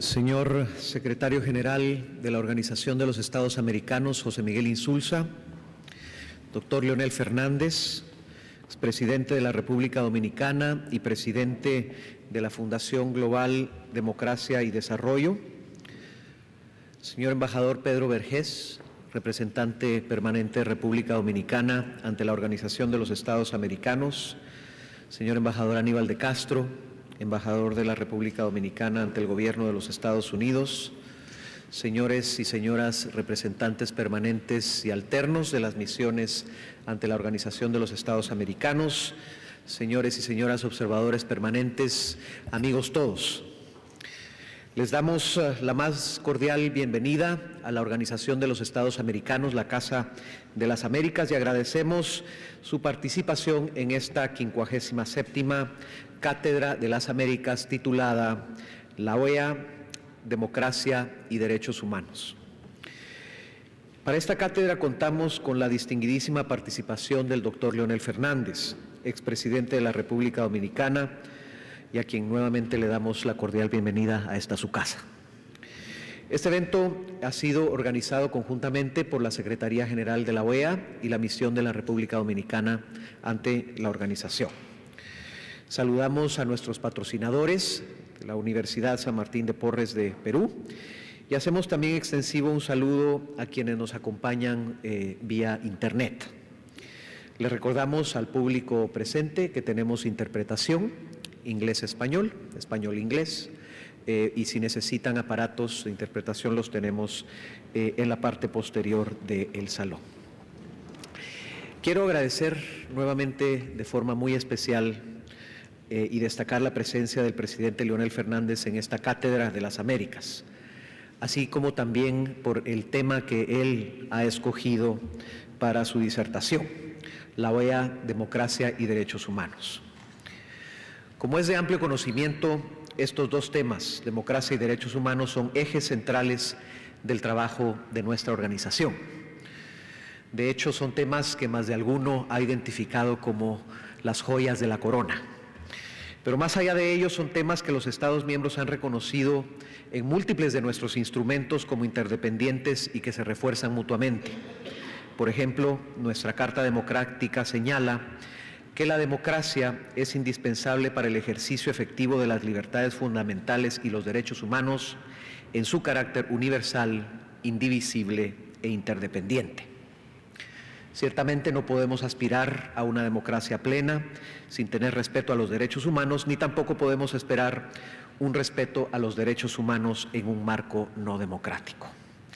Señor Secretario General de la Organización de los Estados Americanos, José Miguel Insulza, doctor Leonel Fernández, expresidente de la República Dominicana y presidente de la Fundación Global Democracia y Desarrollo, señor embajador Pedro Vergés, representante permanente de República Dominicana ante la Organización de los Estados Americanos, señor embajador Aníbal de Castro, embajador de la República Dominicana ante el Gobierno de los Estados Unidos, señores y señoras representantes permanentes y alternos de las misiones ante la Organización de los Estados Americanos, señores y señoras observadores permanentes, amigos todos. Les damos la más cordial bienvenida a la Organización de los Estados Americanos, la Casa de las Américas, y agradecemos su participación en esta 57ª Cátedra de las Américas titulada La OEA, Democracia y Derechos Humanos. Para esta cátedra contamos con la distinguidísima participación del doctor Leonel Fernández, expresidente de la República Dominicana, y a quien nuevamente le damos la cordial bienvenida a esta su casa. Este evento ha sido organizado conjuntamente por la Secretaría General de la OEA y la Misión de la República Dominicana ante la organización. Saludamos a nuestros patrocinadores, de la Universidad San Martín de Porres de Perú, y hacemos también extensivo un saludo a quienes nos acompañan vía Internet. Les recordamos al público presente que tenemos interpretación inglés-español, español-inglés, y si necesitan aparatos de interpretación los tenemos en la parte posterior del salón. Quiero agradecer nuevamente de forma muy especial y destacar la presencia del presidente Leonel Fernández en esta Cátedra de las Américas, así como también por el tema que él ha escogido para su disertación, la OEA, Democracia y Derechos Humanos. Como es de amplio conocimiento, estos dos temas, democracia y derechos humanos, son ejes centrales del trabajo de nuestra organización. De hecho, son temas que más de alguno ha identificado como las joyas de la corona. Pero más allá de ello, son temas que los Estados miembros han reconocido en múltiples de nuestros instrumentos como interdependientes y que se refuerzan mutuamente. Por ejemplo, nuestra Carta Democrática señala que la democracia es indispensable para el ejercicio efectivo de las libertades fundamentales y los derechos humanos en su carácter universal, indivisible e interdependiente. Ciertamente no podemos aspirar a una democracia plena sin tener respeto a los derechos humanos, ni tampoco podemos esperar un respeto a los derechos humanos en un marco no democrático.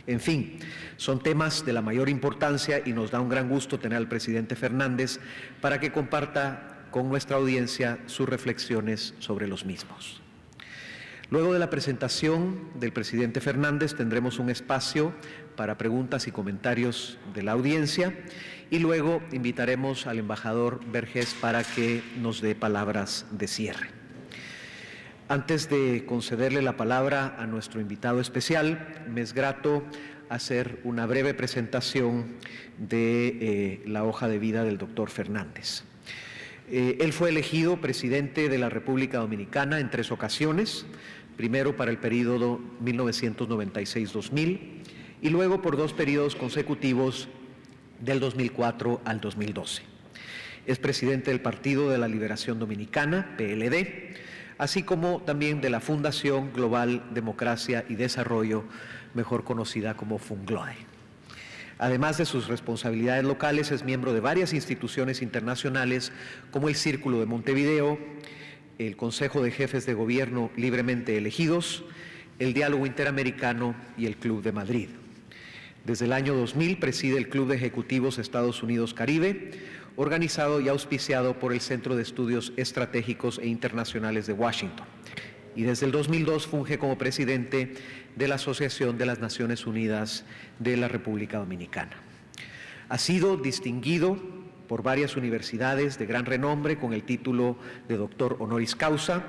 En fin, son temas de la mayor importancia y nos da un gran gusto tener al presidente Fernández para que comparta con nuestra audiencia sus reflexiones sobre los mismos. Luego de la presentación del presidente Fernández tendremos un espacio para preguntas y comentarios de la audiencia y luego invitaremos al embajador Vergés para que nos dé palabras de cierre. Antes de concederle la palabra a nuestro invitado especial, me es grato hacer una breve presentación de la hoja de vida del doctor Fernández. Él fue elegido presidente de la República Dominicana en 3 ocasiones, primero para el período 1996-2000 y luego por 2 periodos consecutivos del 2004 al 2012. Es presidente del Partido de la Liberación Dominicana, PLD, así como también de la Fundación Global Democracia y Desarrollo, mejor conocida como FUNGLODE. Además de sus responsabilidades locales, es miembro de varias instituciones internacionales como el Círculo de Montevideo, el Consejo de Jefes de Gobierno libremente elegidos, el Diálogo Interamericano y el Club de Madrid. Desde el año 2000 preside el Club de Ejecutivos Estados Unidos-Caribe, organizado y auspiciado por el Centro de Estudios Estratégicos e Internacionales de Washington. Y desde el 2002 funge como presidente de la Asociación de las Naciones Unidas de la República Dominicana. Ha sido distinguido por varias universidades de gran renombre con el título de doctor honoris causa,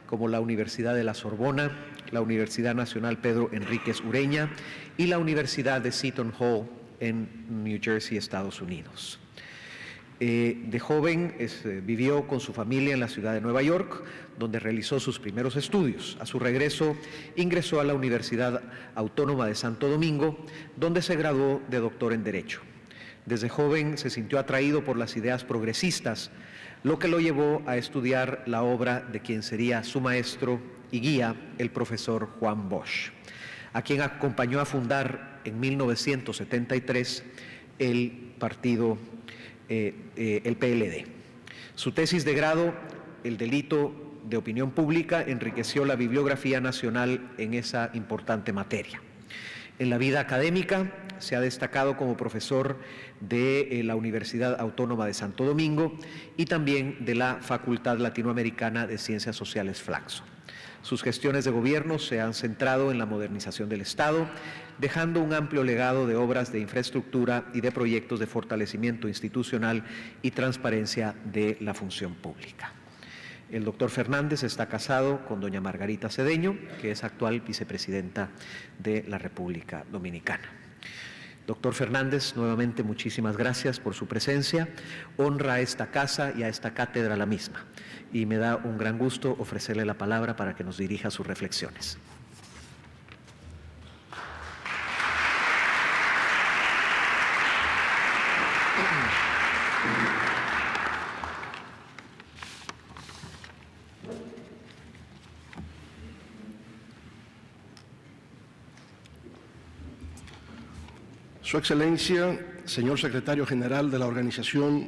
como la Universidad de la Sorbona, la Universidad Nacional Pedro Enríquez Ureña y la Universidad de Seton Hall en New Jersey, Estados Unidos. De joven vivió con su familia en la ciudad de Nueva York, donde realizó sus primeros estudios. A su regreso ingresó a la Universidad Autónoma de Santo Domingo, donde se graduó de doctor en Derecho. Desde joven se sintió atraído por las ideas progresistas, lo que lo llevó a estudiar la obra de quien sería su maestro y guía, el profesor Juan Bosch, a quien acompañó a fundar en 1973 el partido el PLD. Su tesis de grado, El delito de opinión pública, enriqueció la bibliografía nacional en esa importante materia. En la vida académica se ha destacado como profesor de la Universidad Autónoma de Santo Domingo y también de la Facultad Latinoamericana de Ciencias Sociales Flaxo. Sus gestiones de gobierno se han centrado en la modernización del Estado, dejando un amplio legado de obras de infraestructura y de proyectos de fortalecimiento institucional y transparencia de la función pública. El doctor Fernández está casado con doña Margarita Cedeño, que es actual vicepresidenta de la República Dominicana. Doctor Fernández, nuevamente muchísimas gracias por su presencia. Honra a esta casa y a esta cátedra la misma. Y me da un gran gusto ofrecerle la palabra para que nos dirija sus reflexiones. Su Excelencia, señor Secretario General de la Organización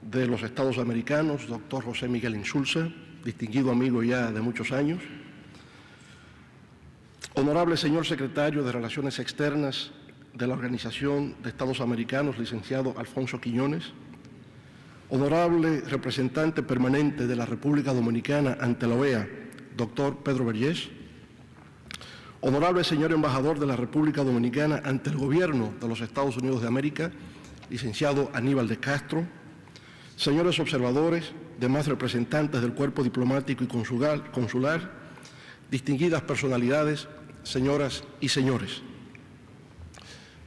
de los Estados Americanos, doctor José Miguel Insulza, distinguido amigo ya de muchos años. Honorable señor Secretario de Relaciones Externas de la Organización de Estados Americanos, licenciado Alfonso Quiñones. Honorable representante permanente de la República Dominicana ante la OEA, doctor Pedro Vergés. Honorable señor embajador de la República Dominicana ante el Gobierno de los Estados Unidos de América, licenciado Aníbal de Castro. Señores observadores, demás representantes del cuerpo diplomático y consular, distinguidas personalidades, señoras y señores.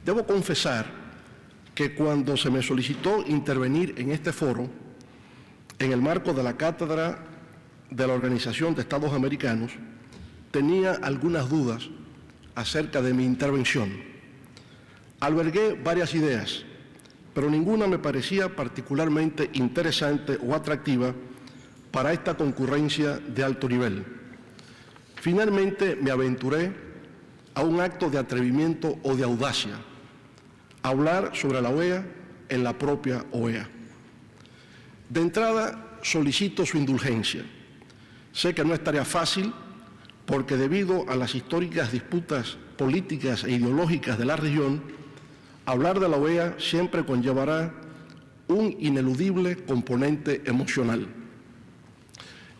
Debo confesar que cuando se me solicitó intervenir en este foro, en el marco de la cátedra de la Organización de Estados Americanos, tenía algunas dudas acerca de mi intervención. Albergué varias ideas, pero ninguna me parecía particularmente interesante o atractiva para esta concurrencia de alto nivel. Finalmente me aventuré a un acto de atrevimiento o de audacia, hablar sobre la OEA en la propia OEA. De entrada, solicito su indulgencia. Sé que no es tarea fácil, porque debido a las históricas disputas políticas e ideológicas de la región, hablar de la OEA siempre conllevará un ineludible componente emocional.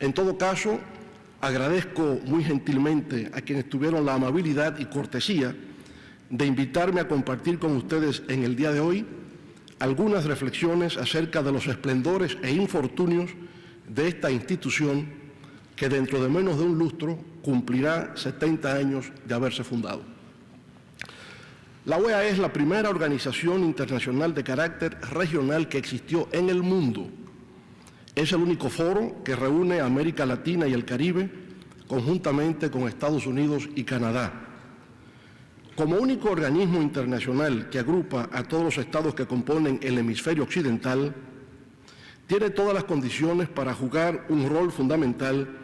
En todo caso, agradezco muy gentilmente a quienes tuvieron la amabilidad y cortesía de invitarme a compartir con ustedes en el día de hoy algunas reflexiones acerca de los esplendores e infortunios de esta institución que dentro de menos de un lustro cumplirá 70 años de haberse fundado. La OEA es la primera organización internacional de carácter regional que existió en el mundo. Es el único foro que reúne a América Latina y el Caribe conjuntamente con Estados Unidos y Canadá. Como único organismo internacional que agrupa a todos los estados que componen el hemisferio occidental, tiene todas las condiciones para jugar un rol fundamental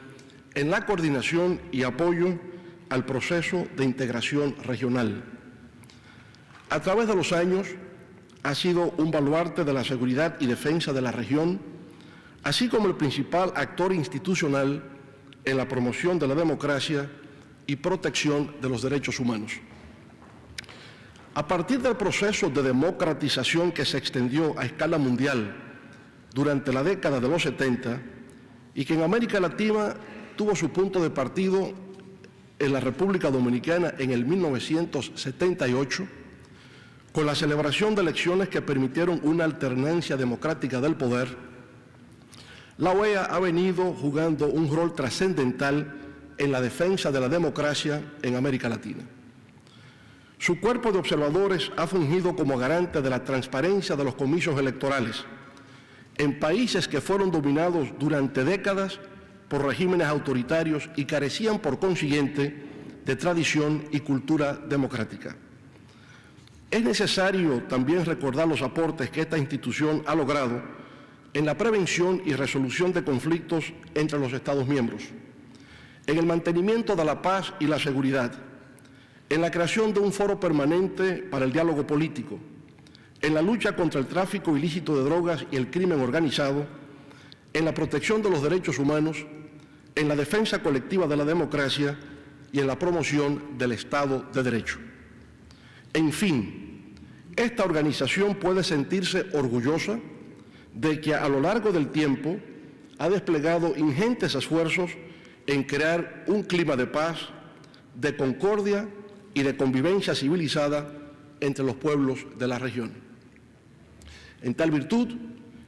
en la coordinación y apoyo al proceso de integración regional. A través de los años, ha sido un baluarte de la seguridad y defensa de la región, así como el principal actor institucional en la promoción de la democracia y protección de los derechos humanos. A partir del proceso de democratización que se extendió a escala mundial durante la década de los 70 y que en América Latina tuvo su punto de partido en la República Dominicana en el 1978, con la celebración de elecciones que permitieron una alternancia democrática del poder, la OEA ha venido jugando un rol trascendental en la defensa de la democracia en América Latina. Su cuerpo de observadores ha fungido como garante de la transparencia de los comicios electorales, en países que fueron dominados durante décadas por regímenes autoritarios y carecían, por consiguiente, de tradición y cultura democrática. Es necesario también recordar los aportes que esta institución ha logrado en la prevención y resolución de conflictos entre los Estados miembros, en el mantenimiento de la paz y la seguridad, en la creación de un foro permanente para el diálogo político, en la lucha contra el tráfico ilícito de drogas y el crimen organizado, en la protección de los derechos humanos, en la defensa colectiva de la democracia y en la promoción del Estado de Derecho. En fin, esta organización puede sentirse orgullosa de que a lo largo del tiempo ha desplegado ingentes esfuerzos en crear un clima de paz, de concordia y de convivencia civilizada entre los pueblos de la región. En tal virtud,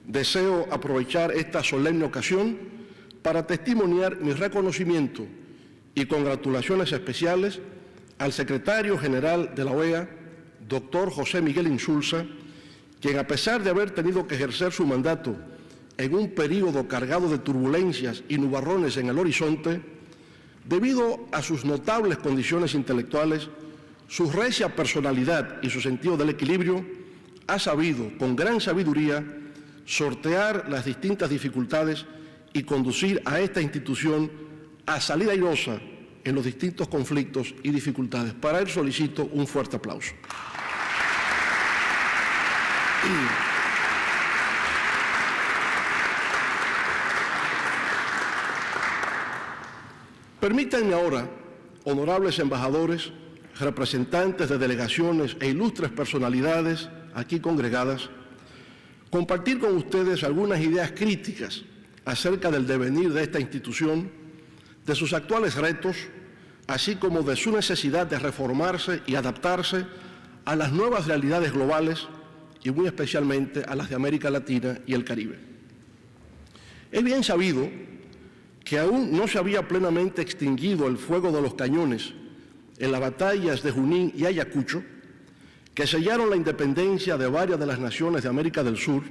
deseo aprovechar esta solemne ocasión para testimoniar mi reconocimiento y congratulaciones especiales al secretario general de la OEA, doctor José Miguel Insulza, quien, a pesar de haber tenido que ejercer su mandato en un período cargado de turbulencias y nubarrones en el horizonte, debido a sus notables condiciones intelectuales, su recia personalidad y su sentido del equilibrio, ha sabido, con gran sabiduría, sortear las distintas dificultades y conducir a esta institución a salir airosa en los distintos conflictos y dificultades. Para él solicito un fuerte aplauso. Permítanme ahora, honorables embajadores, representantes de delegaciones e ilustres personalidades aquí congregadas, compartir con ustedes algunas ideas críticas acerca del devenir de esta institución, de sus actuales retos, así como de su necesidad de reformarse y adaptarse a las nuevas realidades globales y muy especialmente a las de América Latina y el Caribe. Es bien sabido que aún no se había plenamente extinguido el fuego de los cañones en las batallas de Junín y Ayacucho, que sellaron la independencia de varias de las naciones de América del Sur,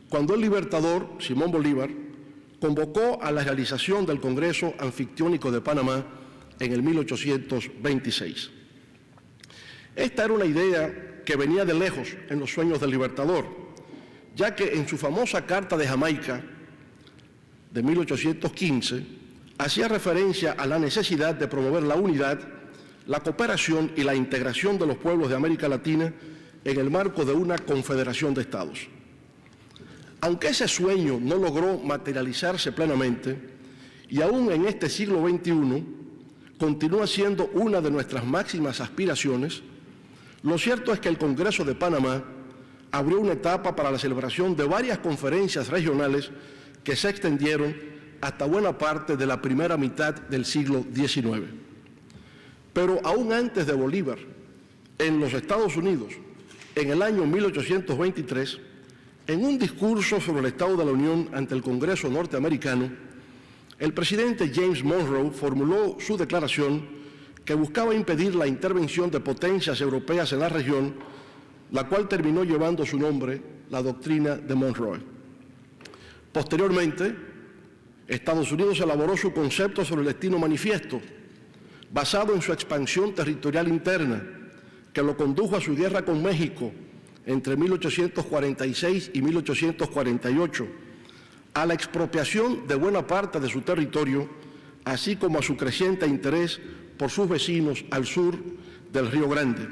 cuando el libertador Simón Bolívar convocó a la realización del Congreso Anfictiónico de Panamá en el 1826. Esta era una idea que venía de lejos en los sueños del libertador, ya que en su famosa Carta de Jamaica de 1815 hacía referencia a la necesidad de promover la unidad, la cooperación y la integración de los pueblos de América Latina en el marco de una confederación de estados. Aunque ese sueño no logró materializarse plenamente, y aún en este siglo XXI continúa siendo una de nuestras máximas aspiraciones, lo cierto es que el Congreso de Panamá abrió una etapa para la celebración de varias conferencias regionales que se extendieron hasta buena parte de la primera mitad del siglo XIX. Pero aún antes de Bolívar, en los Estados Unidos, en el año 1823, en un discurso sobre el Estado de la Unión ante el Congreso norteamericano, el presidente James Monroe formuló su declaración que buscaba impedir la intervención de potencias europeas en la región, la cual terminó llevando su nombre, la doctrina de Monroe. Posteriormente, Estados Unidos elaboró su concepto sobre el destino manifiesto, basado en su expansión territorial interna, que lo condujo a su guerra con México entre 1846 y 1848, a la expropiación de buena parte de su territorio, así como a su creciente interés por sus vecinos al sur del Río Grande.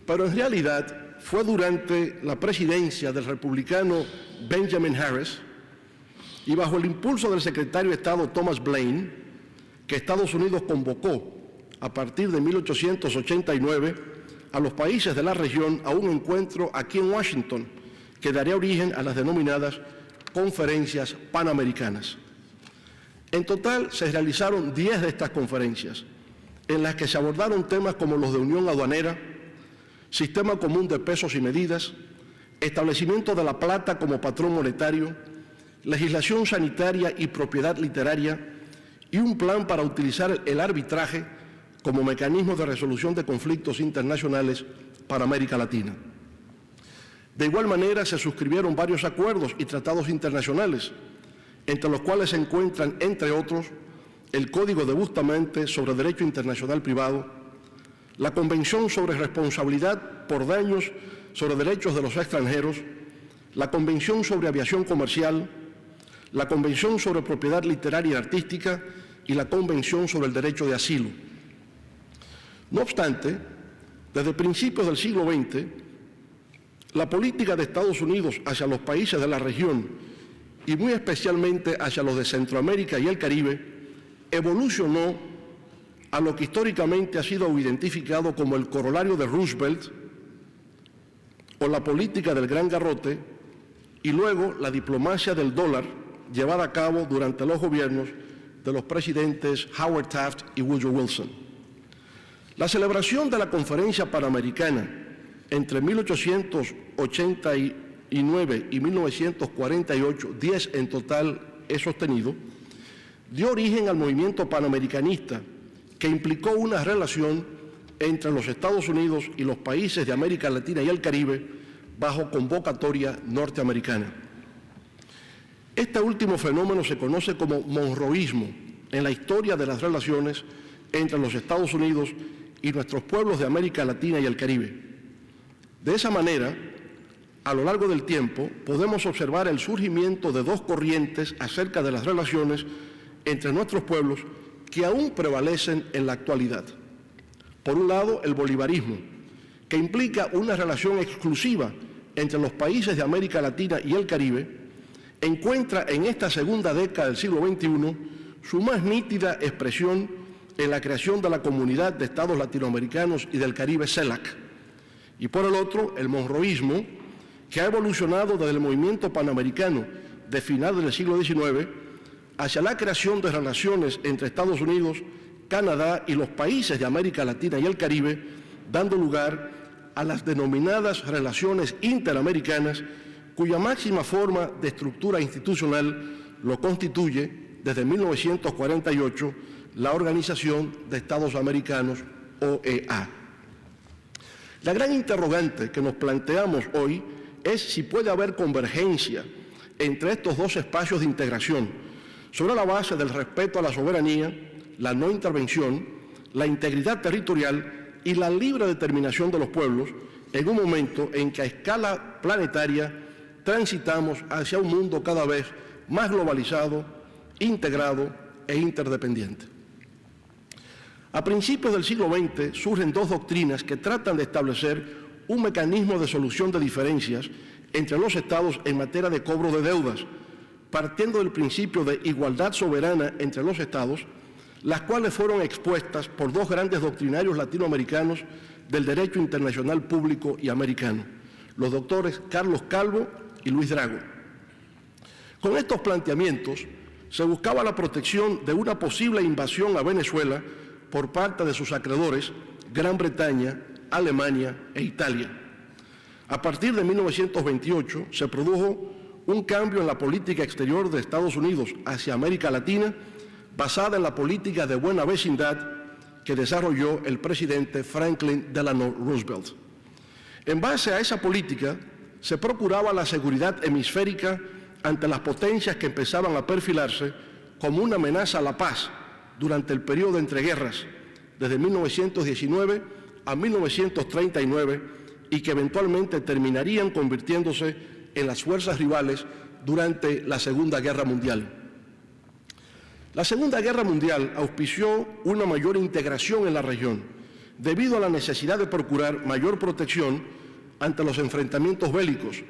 Pero en realidad fue durante la presidencia del republicano Benjamin Harris y bajo el impulso del secretario de Estado Thomas Blaine que Estados Unidos convocó a partir de 1889 a los países de la región a un encuentro aquí en Washington que daría origen a las denominadas conferencias panamericanas. En total se realizaron 10 de estas conferencias, en las que se abordaron temas como los de unión aduanera, sistema común de pesos y medidas, establecimiento de la plata como patrón monetario, legislación sanitaria y propiedad literaria, y un plan para utilizar el arbitraje como mecanismo de resolución de conflictos internacionales para América Latina. De igual manera, se suscribieron varios acuerdos y tratados internacionales, entre los cuales se encuentran, entre otros, el Código de Bustamante sobre Derecho Internacional Privado, la Convención sobre Responsabilidad por Daños sobre Derechos de los Extranjeros, la Convención sobre Aviación Comercial, la Convención sobre Propiedad Literaria y Artística y la Convención sobre el Derecho de Asilo. No obstante, desde principios del siglo XX, la política de Estados Unidos hacia los países de la región y muy especialmente hacia los de Centroamérica y el Caribe evolucionó a lo que históricamente ha sido identificado como el corolario de Roosevelt o la política del Gran Garrote y luego la diplomacia del dólar llevada a cabo durante los gobiernos de los presidentes Howard Taft y Woodrow Wilson. La celebración de la Conferencia Panamericana entre 1889 y 1948, 10 en total he sostenido, dio origen al movimiento panamericanista que implicó una relación entre los Estados Unidos y los países de América Latina y el Caribe bajo convocatoria norteamericana. Este último fenómeno se conoce como monroísmo en la historia de las relaciones entre los Estados Unidos y nuestros pueblos de América Latina y el Caribe. De esa manera, a lo largo del tiempo, podemos observar el surgimiento de dos corrientes acerca de las relaciones entre nuestros pueblos que aún prevalecen en la actualidad. Por un lado, el bolivarismo, que implica una relación exclusiva entre los países de América Latina y el Caribe, encuentra en esta segunda década del siglo XXI su más nítida expresión en la creación de la Comunidad de Estados Latinoamericanos y del Caribe, CELAC. Y por el otro, el monroísmo, que ha evolucionado desde el movimiento panamericano de finales del siglo XIX hacia la creación de relaciones entre Estados Unidos, Canadá y los países de América Latina y el Caribe, dando lugar a las denominadas relaciones interamericanas, cuya máxima forma de estructura institucional lo constituye desde 1948 la Organización de Estados Americanos, OEA. La gran interrogante que nos planteamos hoy es si puede haber convergencia entre estos dos espacios de integración sobre la base del respeto a la soberanía, la no intervención, la integridad territorial y la libre determinación de los pueblos en un momento en que a escala planetaria transitamos hacia un mundo cada vez más globalizado, integrado e interdependiente. A principios del siglo XX surgen dos doctrinas que tratan de establecer un mecanismo de solución de diferencias entre los estados en materia de cobro de deudas, partiendo del principio de igualdad soberana entre los estados, las cuales fueron expuestas por dos grandes doctrinarios latinoamericanos del derecho internacional público y americano, los doctores Carlos Calvo y Luis Drago. Con estos planteamientos se buscaba la protección de una posible invasión a Venezuela por parte de sus acreedores, Gran Bretaña, Alemania e Italia. A partir de 1928 se produjo un cambio en la política exterior de Estados Unidos hacia América Latina, basada en la política de buena vecindad que desarrolló el presidente Franklin Delano Roosevelt. En base a esa política, se procuraba la seguridad hemisférica ante las potencias que empezaban a perfilarse como una amenaza a la paz durante el periodo de entreguerras, desde 1919 a 1939, y que eventualmente terminarían convirtiéndose en las fuerzas rivales durante la Segunda Guerra Mundial. La Segunda Guerra Mundial auspició una mayor integración en la región, debido a la necesidad de procurar mayor protección ante los enfrentamientos bélicos,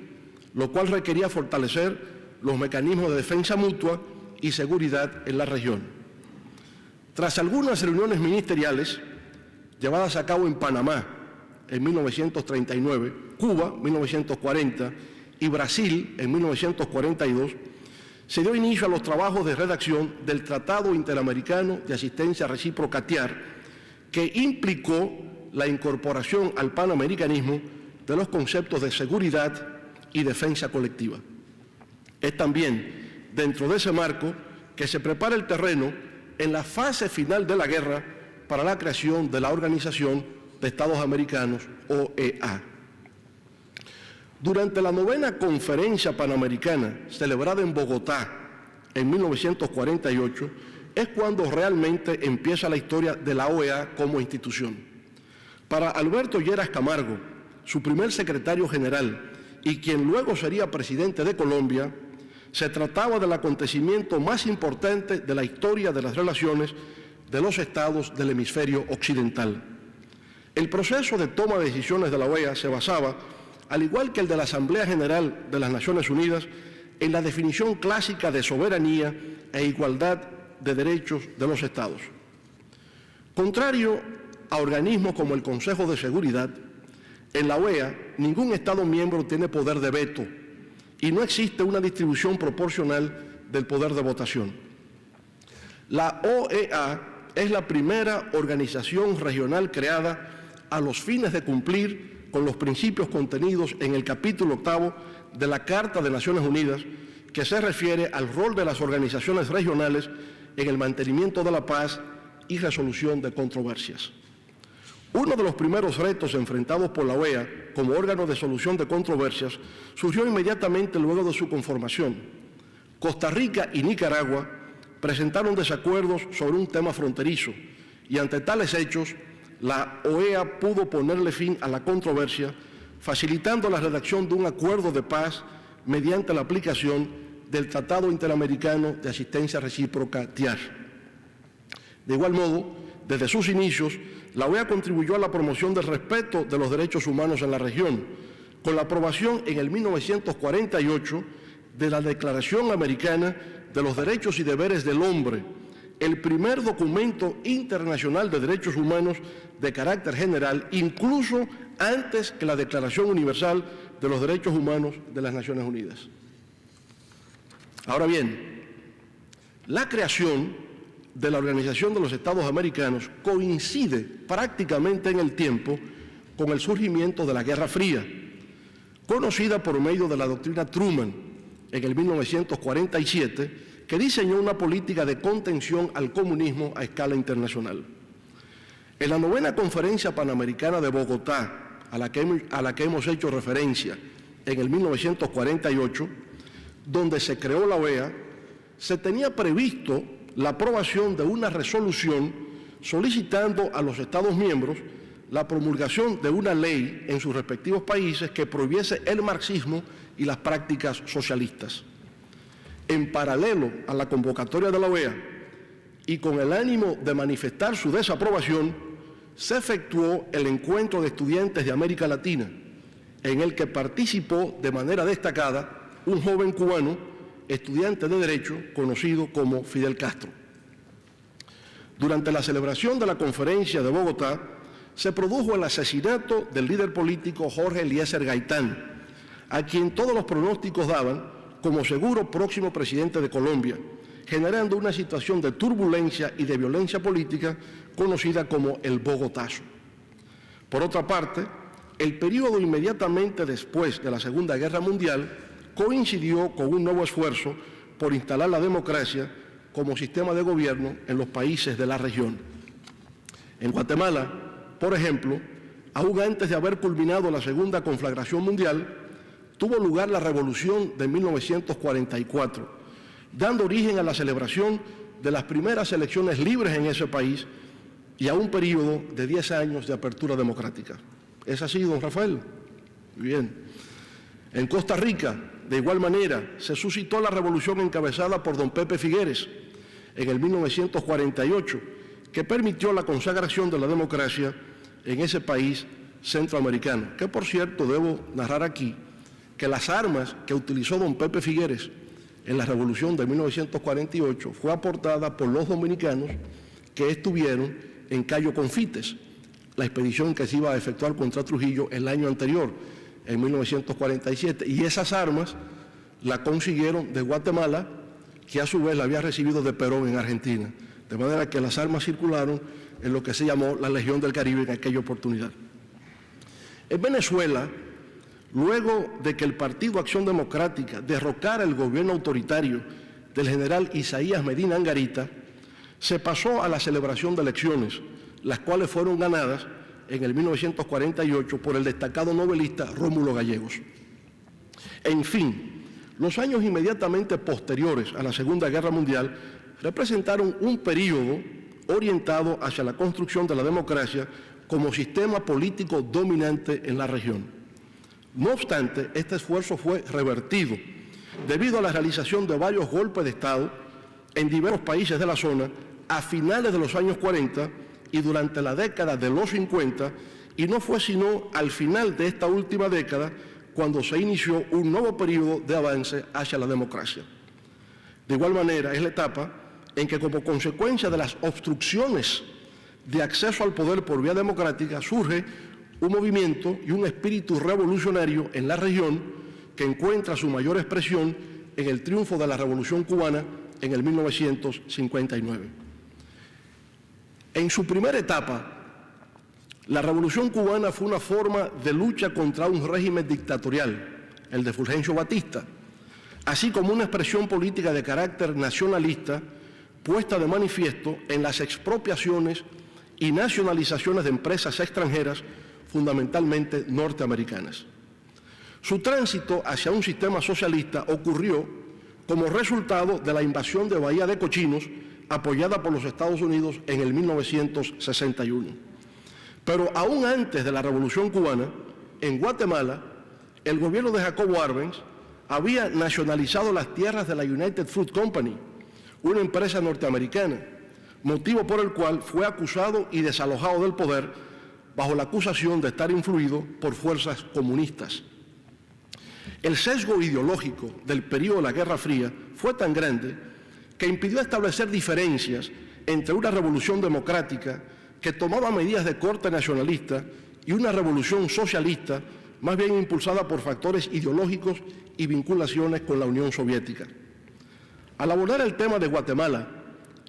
lo cual requería fortalecer los mecanismos de defensa mutua y seguridad en la región. Tras algunas reuniones ministeriales llevadas a cabo en Panamá en 1939, Cuba en 1940 y Brasil en 1942, se dio inicio a los trabajos de redacción del Tratado Interamericano de Asistencia Recíproca TIAR, que implicó la incorporación al panamericanismo de los conceptos de seguridad y defensa colectiva. Es también dentro de ese marco que se prepara el terreno en la fase final de la guerra para la creación de la Organización de Estados Americanos, OEA. Durante la 9ª Conferencia Panamericana, celebrada en Bogotá en 1948, es cuando realmente empieza la historia de la OEA como institución. Para Alberto Lleras Camargo, su primer secretario general y quien luego sería presidente de Colombia, se trataba del acontecimiento más importante de la historia de las relaciones de los estados del hemisferio occidental. El proceso de toma de decisiones de la OEA se basaba, al igual que el de la Asamblea General de las Naciones Unidas, en la definición clásica de soberanía e igualdad de derechos de los estados. Contrario a organismos como el Consejo de Seguridad, en la OEA ningún Estado miembro tiene poder de veto y no existe una distribución proporcional del poder de votación. La OEA es la primera organización regional creada a los fines de cumplir con los principios contenidos en el capítulo 8º de la Carta de Naciones Unidas, que se refiere al rol de las organizaciones regionales en el mantenimiento de la paz y resolución de controversias. Uno de los primeros retos enfrentados por la OEA como órgano de solución de controversias surgió inmediatamente luego de su conformación. Costa Rica y Nicaragua presentaron desacuerdos sobre un tema fronterizo y ante tales hechos, la OEA pudo ponerle fin a la controversia, facilitando la redacción de un acuerdo de paz mediante la aplicación del Tratado Interamericano de Asistencia Recíproca, TIAR. De igual modo, desde sus inicios, la OEA contribuyó a la promoción del respeto de los derechos humanos en la región, con la aprobación en el 1948 de la Declaración Americana de los Derechos y Deberes del Hombre, el primer documento internacional de derechos humanos de carácter general, incluso antes que la Declaración Universal de los Derechos Humanos de las Naciones Unidas. Ahora bien, la creación de la Organización de los Estados Americanos coincide prácticamente en el tiempo con el surgimiento de la Guerra Fría, conocida por medio de la doctrina Truman en el 1947, que diseñó una política de contención al comunismo a escala internacional. En la 9ª Conferencia Panamericana de Bogotá, a la que hemos hecho referencia en el 1948, donde se creó la OEA, se tenía previsto la aprobación de una resolución solicitando a los Estados miembros la promulgación de una ley en sus respectivos países que prohibiese el marxismo y las prácticas socialistas. En paralelo a la convocatoria de la OEA y con el ánimo de manifestar su desaprobación, se efectuó el Encuentro de Estudiantes de América Latina, en el que participó de manera destacada un joven cubano, estudiante de Derecho, conocido como Fidel Castro. Durante la celebración de la conferencia de Bogotá, se produjo el asesinato del líder político Jorge Eliezer Gaitán, a quien todos los pronósticos daban como seguro próximo presidente de Colombia, generando una situación de turbulencia y de violencia política conocida como el Bogotazo. Por otra parte, el periodo inmediatamente después de la Segunda Guerra Mundial coincidió con un nuevo esfuerzo por instalar la democracia como sistema de gobierno en los países de la región. En Guatemala, por ejemplo, aún antes de haber culminado la Segunda Conflagración Mundial, tuvo lugar la Revolución de 1944, dando origen a la celebración de las primeras elecciones libres en ese país y a un periodo de 10 años de apertura democrática. ¿Es así, don Rafael? Muy bien. En Costa Rica, de igual manera, se suscitó la revolución encabezada por don Pepe Figueres en el 1948, que permitió la consagración de la democracia en ese país centroamericano, que por cierto debo narrar aquí que las armas que utilizó don Pepe Figueres en la revolución de 1948 fue aportada por los dominicanos que estuvieron en Cayo Confites, la expedición que se iba a efectuar contra Trujillo el año anterior, en 1947, y esas armas la consiguieron de Guatemala, que a su vez la había recibido de Perón en Argentina, de manera que las armas circularon en lo que se llamó la Legión del Caribe en aquella oportunidad. En Venezuela, luego de que el Partido Acción Democrática derrocara el gobierno autoritario del general Isaías Medina Angarita, se pasó a la celebración de elecciones, las cuales fueron ganadas en el 1948 por el destacado novelista Rómulo Gallegos. En fin, los años inmediatamente posteriores a la Segunda Guerra Mundial representaron un período orientado hacia la construcción de la democracia como sistema político dominante en la región. No obstante, este esfuerzo fue revertido debido a la realización de varios golpes de Estado en diversos países de la zona a finales de los años 40 y durante la década de los 50, y no fue sino al final de esta última década cuando se inició un nuevo periodo de avance hacia la democracia. De igual manera, es la etapa en que, como consecuencia de las obstrucciones de acceso al poder por vía democrática, surge un movimiento y un espíritu revolucionario en la región que encuentra su mayor expresión en el triunfo de la Revolución Cubana en el 1959. En su primera etapa, la Revolución Cubana fue una forma de lucha contra un régimen dictatorial, el de Fulgencio Batista, así como una expresión política de carácter nacionalista puesta de manifiesto en las expropiaciones y nacionalizaciones de empresas extranjeras, fundamentalmente norteamericanas. Su tránsito hacia un sistema socialista ocurrió como resultado de la invasión de Bahía de Cochinos, apoyada por los Estados Unidos en el 1961. Pero aún antes de la Revolución Cubana, en Guatemala, el gobierno de Jacobo Arbenz había nacionalizado las tierras de la United Fruit Company, una empresa norteamericana, motivo por el cual fue acusado y desalojado del poder bajo la acusación de estar influido por fuerzas comunistas. El sesgo ideológico del periodo de la Guerra Fría fue tan grande que impidió establecer diferencias entre una revolución democrática que tomaba medidas de corte nacionalista y una revolución socialista más bien impulsada por factores ideológicos y vinculaciones con la Unión Soviética. Al abordar el tema de Guatemala,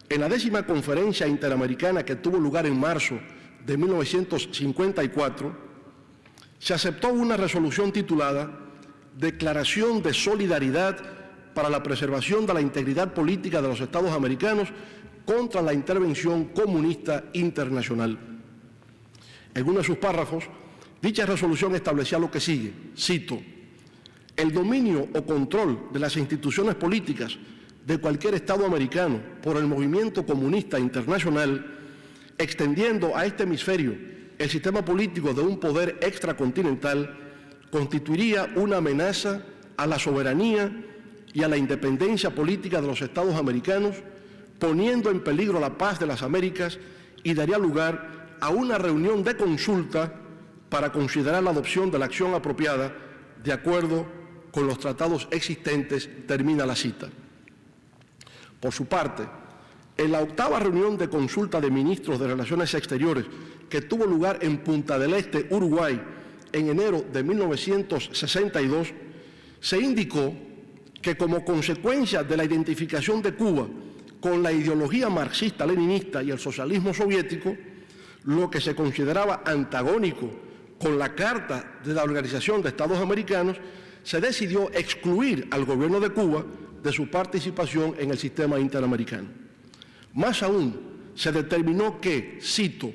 en la 10ª Conferencia Interamericana que tuvo lugar en marzo de 1954, se aceptó una resolución titulada Declaración de Solidaridad para la preservación de la integridad política de los Estados americanos contra la intervención comunista internacional. En uno de sus párrafos, dicha resolución establecía lo que sigue, cito: el dominio o control de las instituciones políticas de cualquier Estado americano por el movimiento comunista internacional, extendiendo a este hemisferio el sistema político de un poder extracontinental, constituiría una amenaza a la soberanía y a la independencia política de los Estados americanos, poniendo en peligro la paz de las Américas, y daría lugar a una reunión de consulta para considerar la adopción de la acción apropiada de acuerdo con los tratados existentes, termina la cita. Por su parte, en la 8ª reunión de consulta de ministros de Relaciones Exteriores que tuvo lugar en Punta del Este, Uruguay, en enero de 1962, se indicó que como consecuencia de la identificación de Cuba con la ideología marxista-leninista y el socialismo soviético, lo que se consideraba antagónico con la Carta de la Organización de Estados Americanos, se decidió excluir al gobierno de Cuba de su participación en el sistema interamericano. Más aún, se determinó que, cito,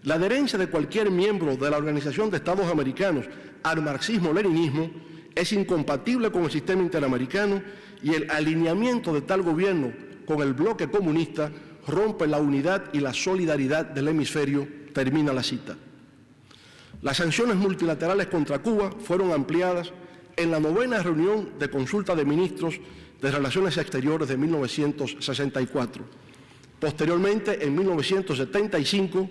la adherencia de cualquier miembro de la Organización de Estados Americanos al marxismo-leninismo es incompatible con el sistema interamericano y el alineamiento de tal gobierno con el bloque comunista rompe la unidad y la solidaridad del hemisferio, termina la cita. Las sanciones multilaterales contra Cuba fueron ampliadas en la 9ª reunión de consulta de ministros de Relaciones Exteriores de 1964. Posteriormente, en 1975,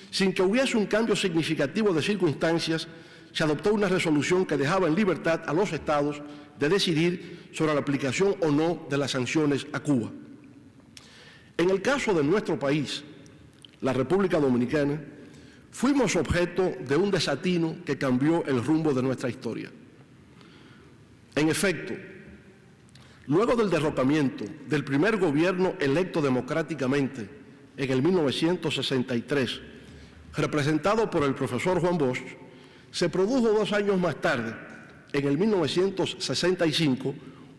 sin que hubiese un cambio significativo de circunstancias, se adoptó una resolución que dejaba en libertad a los estados de decidir sobre la aplicación o no de las sanciones a Cuba. En el caso de nuestro país, la República Dominicana, fuimos objeto de un desatino que cambió el rumbo de nuestra historia. En efecto, luego del derrocamiento del primer gobierno electo democráticamente en el 1963, representado por el profesor Juan Bosch, se produjo 2 años más tarde, en el 1965,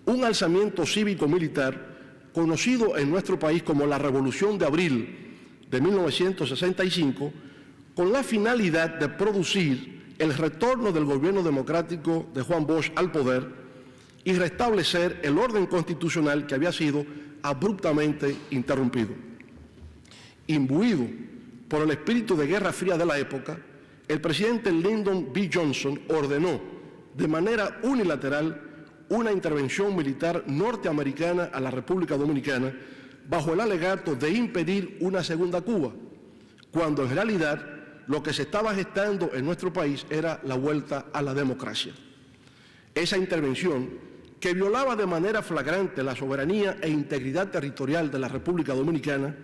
un alzamiento cívico-militar conocido en nuestro país como la Revolución de Abril de 1965, con la finalidad de producir el retorno del gobierno democrático de Juan Bosch al poder y restablecer el orden constitucional que había sido abruptamente interrumpido. Imbuido por el espíritu de Guerra Fría de la época, el presidente Lyndon B. Johnson ordenó de manera unilateral una intervención militar norteamericana a la República Dominicana bajo el alegato de impedir una segunda Cuba, cuando en realidad lo que se estaba gestando en nuestro país era la vuelta a la democracia. Esa intervención, que violaba de manera flagrante la soberanía e integridad territorial de la República Dominicana,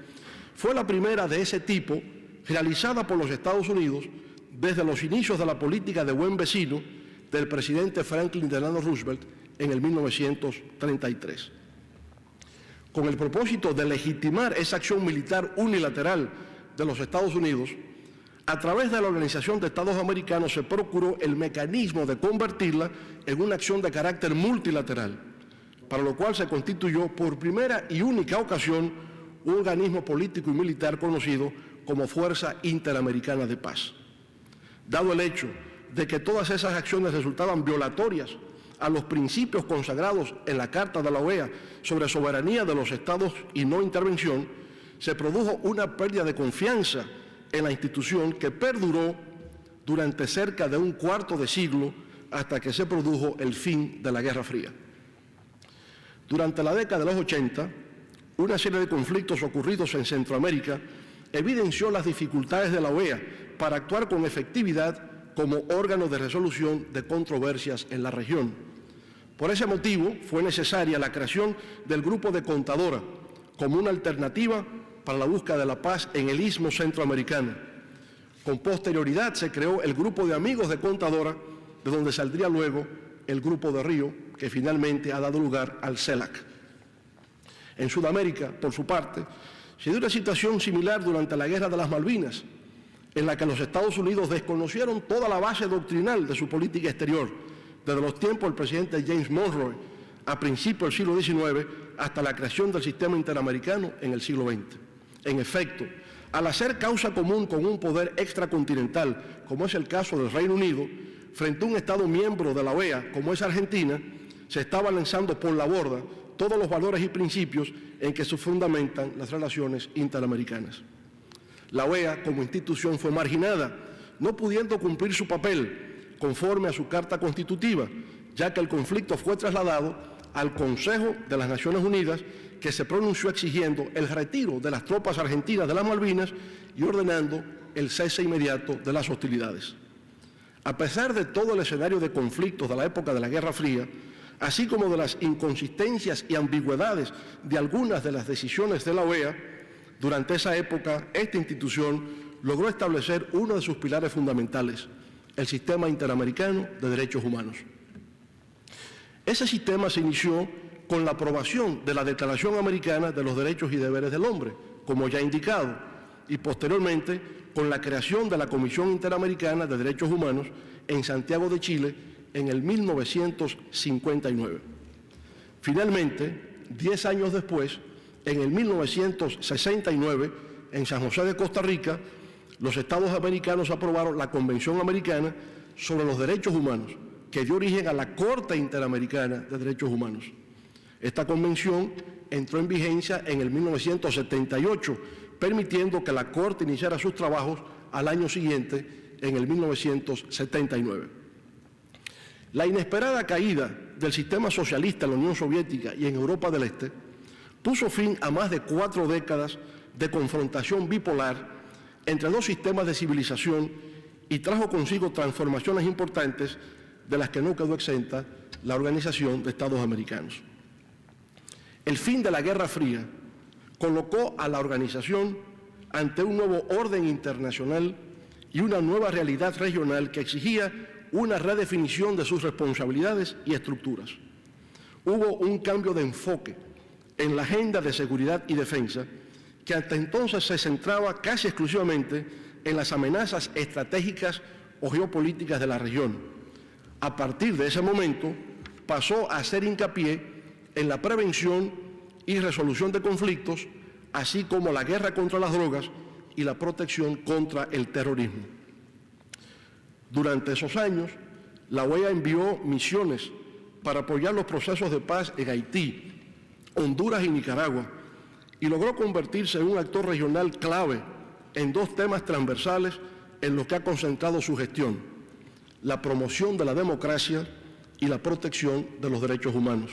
fue la primera de ese tipo realizada por los Estados Unidos desde los inicios de la política de buen vecino del presidente Franklin Delano Roosevelt en el 1933. Con el propósito de legitimar esa acción militar unilateral de los Estados Unidos, a través de la Organización de Estados Americanos se procuró el mecanismo de convertirla en una acción de carácter multilateral, para lo cual se constituyó por primera y única ocasión un organismo político y militar conocido como Fuerza Interamericana de Paz. Dado el hecho de que todas esas acciones resultaban violatorias a los principios consagrados en la Carta de la OEA sobre soberanía de los Estados y no intervención, se produjo una pérdida de confianza en la institución que perduró durante cerca de un cuarto de siglo hasta que se produjo el fin de la Guerra Fría. Durante la década de los 80, una serie de conflictos ocurridos en Centroamérica evidenció las dificultades de la OEA para actuar con efectividad como órgano de resolución de controversias en la región. Por ese motivo, fue necesaria la creación del Grupo de Contadora como una alternativa para la búsqueda de la paz en el Istmo Centroamericano. Con posterioridad se creó el Grupo de Amigos de Contadora, de donde saldría luego el Grupo de Río, que finalmente ha dado lugar al CELAC. En Sudamérica, por su parte, se dio una situación similar durante la Guerra de las Malvinas, en la que los Estados Unidos desconocieron toda la base doctrinal de su política exterior, desde los tiempos del presidente James Monroe a principios del siglo XIX hasta la creación del sistema interamericano en el siglo XX. En efecto, al hacer causa común con un poder extracontinental, como es el caso del Reino Unido, frente a un Estado miembro de la OEA, como es Argentina, se estaba lanzando por la borda todos los valores y principios en que se fundamentan las relaciones interamericanas. La OEA, como institución, fue marginada, no pudiendo cumplir su papel conforme a su Carta Constitutiva, ya que el conflicto fue trasladado al Consejo de las Naciones Unidas, que se pronunció exigiendo el retiro de las tropas argentinas de las Malvinas y ordenando el cese inmediato de las hostilidades. A pesar de todo el escenario de conflictos de la época de la Guerra Fría, así como de las inconsistencias y ambigüedades de algunas de las decisiones de la OEA, durante esa época esta institución logró establecer uno de sus pilares fundamentales, el Sistema Interamericano de Derechos Humanos. Ese sistema se inició con la aprobación de la Declaración Americana de los Derechos y Deberes del Hombre, como ya indicado, y posteriormente con la creación de la Comisión Interamericana de Derechos Humanos en Santiago de Chile en el 1959. Finalmente, 10 años después, en el 1969, en San José de Costa Rica, los Estados americanos aprobaron la Convención Americana sobre los Derechos Humanos, que dio origen a la Corte Interamericana de Derechos Humanos. Esta convención entró en vigencia en el 1978, permitiendo que la Corte iniciara sus trabajos al año siguiente, en el 1979. La inesperada caída del sistema socialista en la Unión Soviética y en Europa del Este puso fin a más de 4 décadas de confrontación bipolar entre dos sistemas de civilización y trajo consigo transformaciones importantes de las que no quedó exenta la Organización de Estados Americanos. El fin de la Guerra Fría colocó a la organización ante un nuevo orden internacional y una nueva realidad regional que exigía una redefinición de sus responsabilidades y estructuras. Hubo un cambio de enfoque en la agenda de seguridad y defensa que hasta entonces se centraba casi exclusivamente en las amenazas estratégicas o geopolíticas de la región. A partir de ese momento pasó a hacer hincapié en la prevención y resolución de conflictos, así como la guerra contra las drogas y la protección contra el terrorismo. Durante esos años, la OEA envió misiones para apoyar los procesos de paz en Haití, Honduras y Nicaragua, y logró convertirse en un actor regional clave en dos temas transversales en los que ha concentrado su gestión: la promoción de la democracia y la protección de los derechos humanos.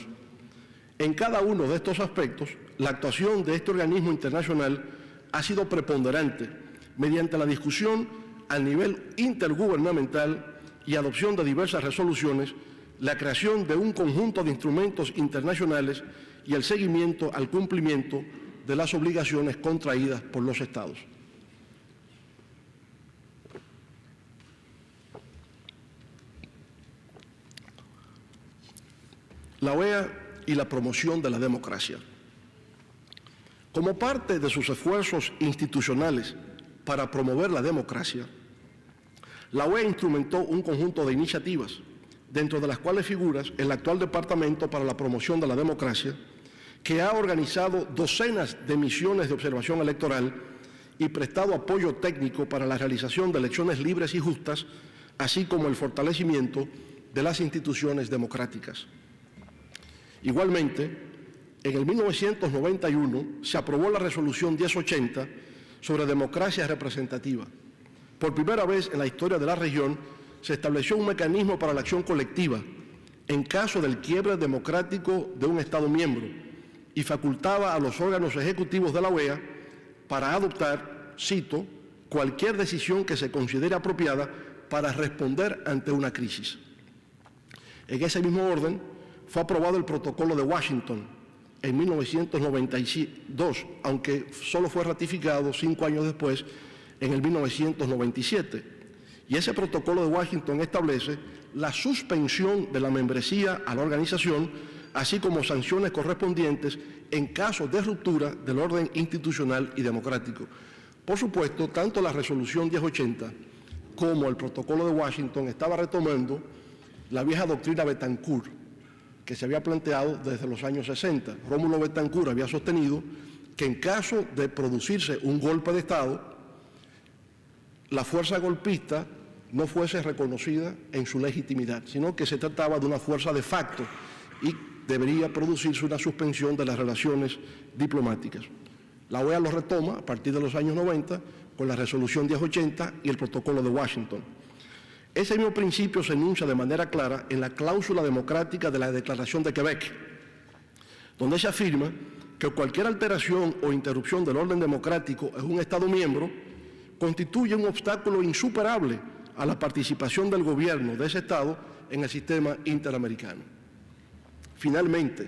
En cada uno de estos aspectos, la actuación de este organismo internacional ha sido preponderante mediante la discusión a nivel intergubernamental y adopción de diversas resoluciones, la creación de un conjunto de instrumentos internacionales y el seguimiento al cumplimiento de las obligaciones contraídas por los Estados. La OEA y la promoción de la democracia. Como parte de sus esfuerzos institucionales para promover la democracia, la OEA instrumentó un conjunto de iniciativas, dentro de las cuales figura el actual Departamento para la Promoción de la Democracia, que ha organizado docenas de misiones de observación electoral y prestado apoyo técnico para la realización de elecciones libres y justas, así como el fortalecimiento de las instituciones democráticas. Igualmente, en el 1991 se aprobó la Resolución 1080 sobre democracia representativa. Por primera vez en la historia de la región se estableció un mecanismo para la acción colectiva en caso del quiebre democrático de un Estado miembro y facultaba a los órganos ejecutivos de la OEA para adoptar, cito, cualquier decisión que se considere apropiada para responder ante una crisis. En ese mismo orden, fue aprobado el Protocolo de Washington en 1992, aunque solo fue ratificado 5 años después, en el 1997. Y ese Protocolo de Washington establece la suspensión de la membresía a la organización, así como sanciones correspondientes en caso de ruptura del orden institucional y democrático. Por supuesto, tanto la Resolución 1080 como el Protocolo de Washington estaba retomando la vieja doctrina Betancourt, que se había planteado desde los años 60. Rómulo Betancourt había sostenido que en caso de producirse un golpe de Estado, la fuerza golpista no fuese reconocida en su legitimidad, sino que se trataba de una fuerza de facto y debería producirse una suspensión de las relaciones diplomáticas. La OEA lo retoma a partir de los años 90 con la Resolución 1080 y el Protocolo de Washington. Ese mismo principio se enuncia de manera clara en la cláusula democrática de la Declaración de Quebec, donde se afirma que cualquier alteración o interrupción del orden democrático en un Estado miembro constituye un obstáculo insuperable a la participación del gobierno de ese Estado en el sistema interamericano. Finalmente,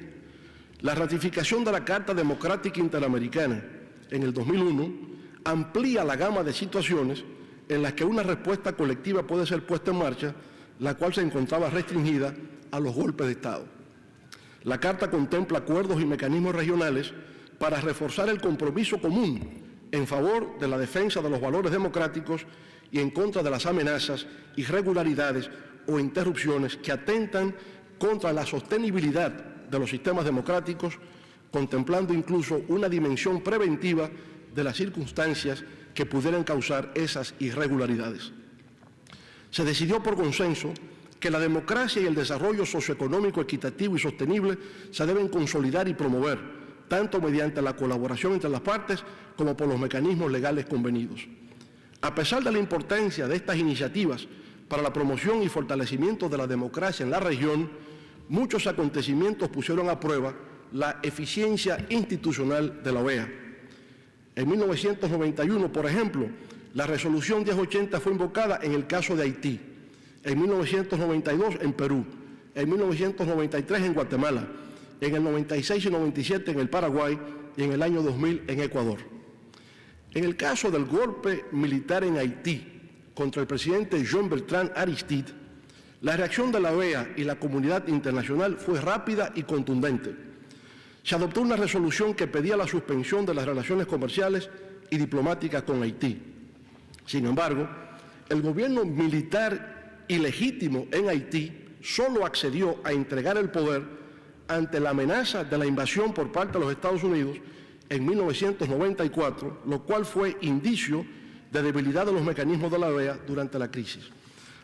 la ratificación de la Carta Democrática Interamericana en el 2001 amplía la gama de situaciones en las que una respuesta colectiva puede ser puesta en marcha, la cual se encontraba restringida a los golpes de Estado. La Carta contempla acuerdos y mecanismos regionales para reforzar el compromiso común en favor de la defensa de los valores democráticos y en contra de las amenazas, irregularidades o interrupciones que atentan contra la sostenibilidad de los sistemas democráticos, contemplando incluso una dimensión preventiva de las circunstancias que pudieran causar esas irregularidades. Se decidió por consenso que la democracia y el desarrollo socioeconómico equitativo y sostenible se deben consolidar y promover, tanto mediante la colaboración entre las partes como por los mecanismos legales convenidos. A pesar de la importancia de estas iniciativas para la promoción y fortalecimiento de la democracia en la región, muchos acontecimientos pusieron a prueba la eficiencia institucional de la OEA. En 1991, por ejemplo, la Resolución 1080 fue invocada en el caso de Haití, en 1992 en Perú, en 1993 en Guatemala, en el 96 y 97 en el Paraguay y en el año 2000 en Ecuador. En el caso del golpe militar en Haití contra el presidente Jean-Bertrand Aristide, la reacción de la OEA y la comunidad internacional fue rápida y contundente. Se adoptó una resolución que pedía la suspensión de las relaciones comerciales y diplomáticas con Haití. Sin embargo, el gobierno militar ilegítimo en Haití solo accedió a entregar el poder ante la amenaza de la invasión por parte de los Estados Unidos en 1994, lo cual fue indicio de debilidad de los mecanismos de la OEA durante la crisis.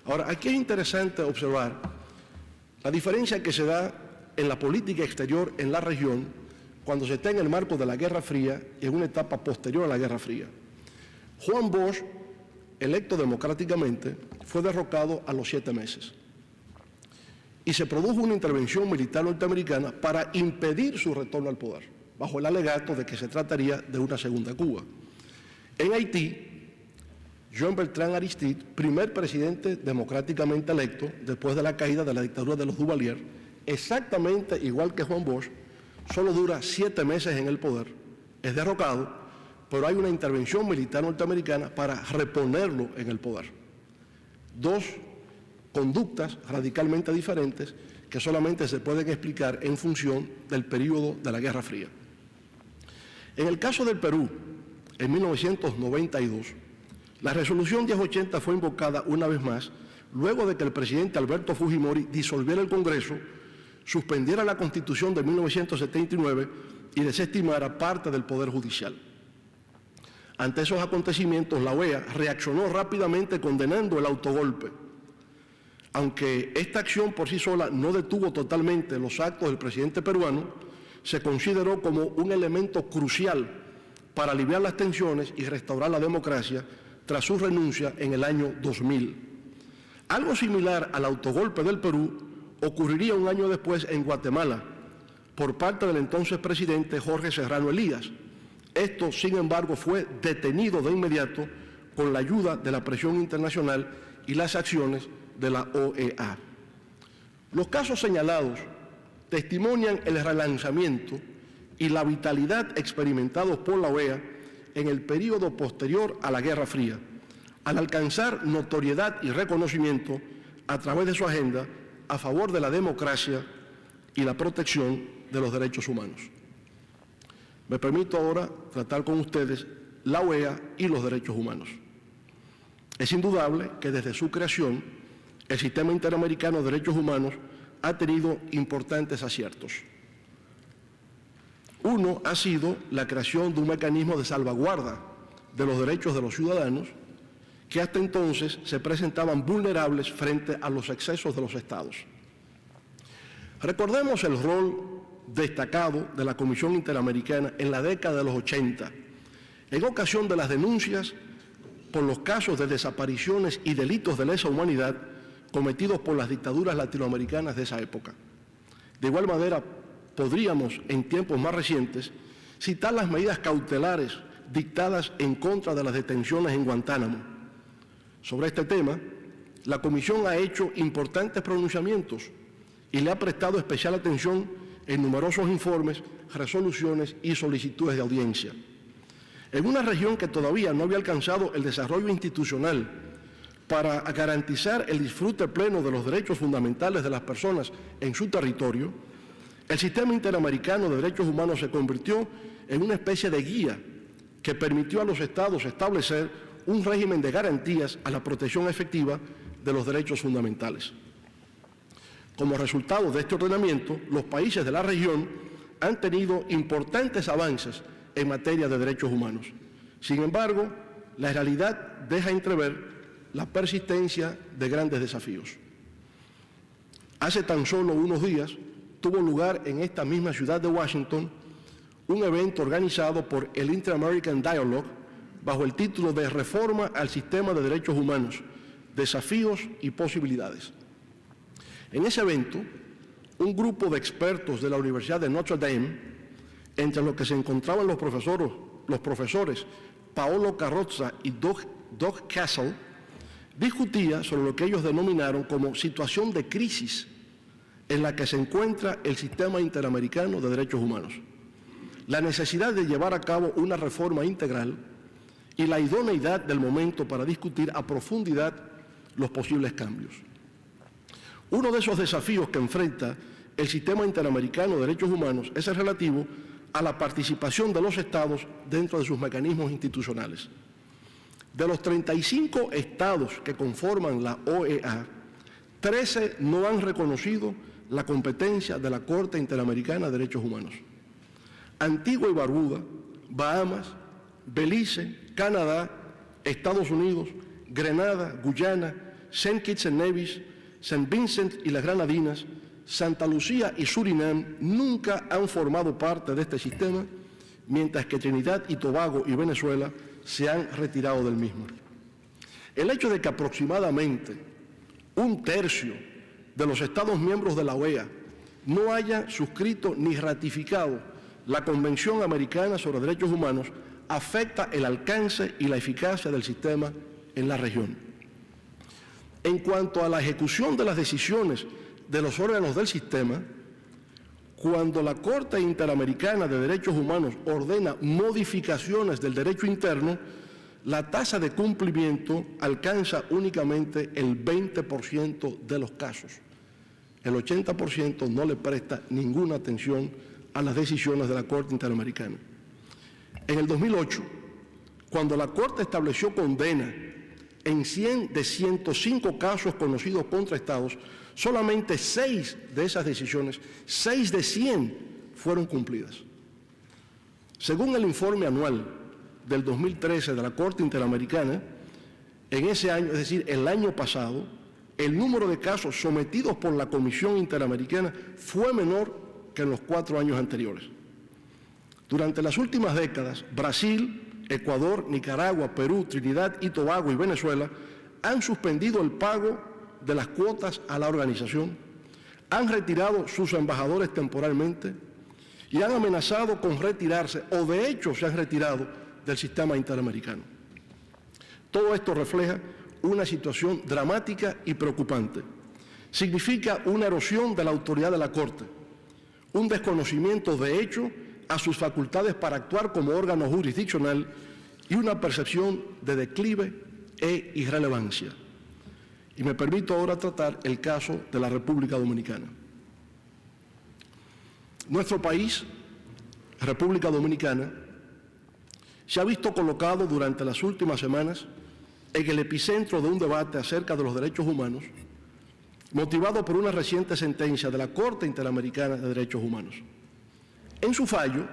Ahora, aquí es interesante observar La diferencia que se da en la política exterior en la región cuando se está en el marco de la Guerra Fría y en una etapa posterior a la Guerra Fría. Juan Bosch, electo democráticamente, fue derrocado a los 7 meses. Y se produjo una intervención militar norteamericana para impedir su retorno al poder, bajo el alegato de que se trataría de una segunda Cuba. En Haití, Jean Bertrand Aristide, primer presidente democráticamente electo después de la caída de la dictadura de los Duvalier, exactamente igual que Juan Bosch, solo dura 7 meses en el poder, es derrocado, pero hay una intervención militar norteamericana para reponerlo en el poder. Dos conductas radicalmente diferentes que solamente se pueden explicar en función del periodo de la Guerra Fría. En el caso del Perú, en 1992, la resolución 1080 fue invocada una vez más luego de que el presidente Alberto Fujimori disolviera el Congreso, suspendiera la Constitución de 1979 y desestimara parte del Poder Judicial. Ante esos acontecimientos, la OEA reaccionó rápidamente condenando el autogolpe. Aunque esta acción por sí sola no detuvo totalmente los actos del presidente peruano, se consideró como un elemento crucial para aliviar las tensiones y restaurar la democracia tras su renuncia en el año 2000. Algo similar al autogolpe del Perú ocurriría un año después en Guatemala, por parte del entonces presidente Jorge Serrano Elías. Esto, sin embargo, fue detenido de inmediato con la ayuda de la presión internacional y las acciones de la OEA. Los casos señalados testimonian el relanzamiento y la vitalidad experimentados por la OEA en el período posterior a la Guerra Fría, al alcanzar notoriedad y reconocimiento a través de su agenda a favor de la democracia y la protección de los derechos humanos. Me permito ahora tratar con ustedes la OEA y los derechos humanos. Es indudable que desde su creación, el Sistema Interamericano de Derechos Humanos ha tenido importantes aciertos. Uno ha sido la creación de un mecanismo de salvaguarda de los derechos de los ciudadanos que hasta entonces se presentaban vulnerables frente a los excesos de los estados. Recordemos el rol destacado de la Comisión Interamericana en la década de los 80, en ocasión de las denuncias por los casos de desapariciones y delitos de lesa humanidad cometidos por las dictaduras latinoamericanas de esa época. De igual manera, podríamos, en tiempos más recientes, citar las medidas cautelares dictadas en contra de las detenciones en Guantánamo. Sobre este tema, la Comisión ha hecho importantes pronunciamientos y le ha prestado especial atención en numerosos informes, resoluciones y solicitudes de audiencia. En una región que todavía no había alcanzado el desarrollo institucional para garantizar el disfrute pleno de los derechos fundamentales de las personas en su territorio, el Sistema Interamericano de Derechos Humanos se convirtió en una especie de guía que permitió a los estados establecer un régimen de garantías a la protección efectiva de los derechos fundamentales. Como resultado de este ordenamiento, los países de la región han tenido importantes avances en materia de derechos humanos. Sin embargo, la realidad deja entrever la persistencia de grandes desafíos. Hace tan solo unos días tuvo lugar en esta misma ciudad de Washington un evento organizado por el Inter-American Dialogue bajo el título de Reforma al Sistema de Derechos Humanos, Desafíos y Posibilidades. En ese evento, un grupo de expertos de la Universidad de Notre Dame, entre los que se encontraban los profesores Paolo Carrozza y Doug Castle, discutía sobre lo que ellos denominaron como situación de crisis en la que se encuentra el Sistema Interamericano de Derechos Humanos, la necesidad de llevar a cabo una reforma integral y la idoneidad del momento para discutir a profundidad los posibles cambios. Uno de esos desafíos que enfrenta el Sistema Interamericano de Derechos Humanos es el relativo a la participación de los estados dentro de sus mecanismos institucionales. De los 35 estados que conforman la OEA, 13 no han reconocido la competencia de la Corte Interamericana de Derechos Humanos. Antigua y Barbuda, Bahamas, Belice, Canadá, Estados Unidos, Grenada, Guyana, Saint Kitts and Nevis, Saint Vincent y las Granadinas Santa Lucía y Surinam nunca han formado parte de este sistema, mientras que Trinidad y Tobago y Venezuela se han retirado del mismo. El hecho de que aproximadamente un tercio de los Estados miembros de la OEA no hayan suscrito ni ratificado la Convención Americana sobre Derechos Humanos afecta el alcance y la eficacia del sistema en la región. En cuanto a la ejecución de las decisiones de los órganos del sistema, cuando la Corte Interamericana de Derechos Humanos ordena modificaciones del derecho interno, la tasa de cumplimiento alcanza únicamente el 20% de los casos. El 80% no le presta ninguna atención a las decisiones de la Corte Interamericana. En el 2008, cuando la Corte estableció condena en 100 de 105 casos conocidos contra Estados, solamente 6 de esas decisiones, 6 de 100, fueron cumplidas. Según el informe anual del 2013 de la Corte Interamericana, en ese año, es decir, el año pasado, el número de casos sometidos por la Comisión Interamericana fue menor que en los 4 años anteriores. Durante las últimas décadas, Brasil, Ecuador, Nicaragua, Perú, Trinidad y Tobago y Venezuela han suspendido el pago de las cuotas a la organización, han retirado sus embajadores temporalmente y han amenazado con retirarse, o de hecho se han retirado del sistema interamericano. Todo esto refleja una situación dramática y preocupante. Significa una erosión de la autoridad de la Corte, un desconocimiento de hecho a sus facultades para actuar como órgano jurisdiccional y una percepción de declive e irrelevancia. Y me permito ahora tratar el caso de la República Dominicana. Nuestro país, República Dominicana, se ha visto colocado durante las últimas semanas en el epicentro de un debate acerca de los derechos humanos, motivado por una reciente sentencia de la Corte Interamericana de Derechos Humanos. En su fallo,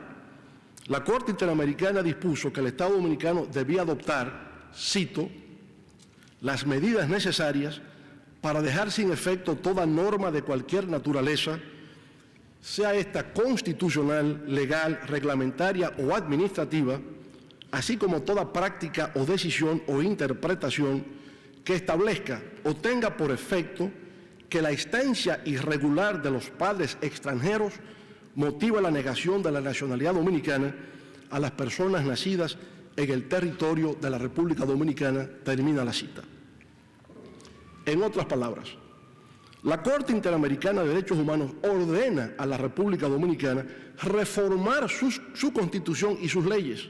la Corte Interamericana dispuso que el Estado dominicano debía adoptar, cito, las medidas necesarias para dejar sin efecto toda norma de cualquier naturaleza, sea esta constitucional, legal, reglamentaria o administrativa, así como toda práctica o decisión o interpretación que establezca o tenga por efecto que la estancia irregular de los padres extranjeros motiva la negación de la nacionalidad dominicana a las personas nacidas en el territorio de la República Dominicana, termina la cita. En otras palabras, la Corte Interamericana de Derechos Humanos ordena a la República Dominicana reformar su Constitución y sus leyes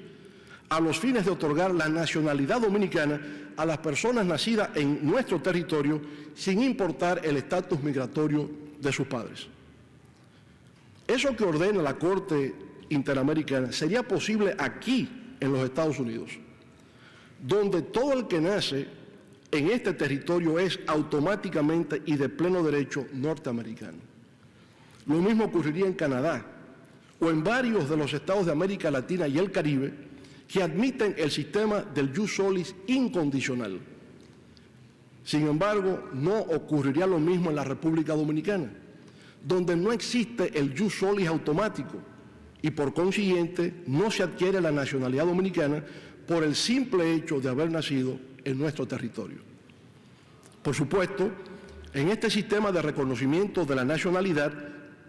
a los fines de otorgar la nacionalidad dominicana a las personas nacidas en nuestro territorio sin importar el estatus migratorio de sus padres. Eso que ordena la Corte Interamericana sería posible aquí, en los Estados Unidos, donde todo el que nace en este territorio es automáticamente y de pleno derecho norteamericano. Lo mismo ocurriría en Canadá o en varios de los estados de América Latina y el Caribe que admiten el sistema del jus solis incondicional. Sin embargo, no ocurriría lo mismo en la República Dominicana, donde no existe el jus solis automático y por consiguiente no se adquiere la nacionalidad dominicana por el simple hecho de haber nacido en nuestro territorio. Por supuesto, en este sistema de reconocimiento de la nacionalidad,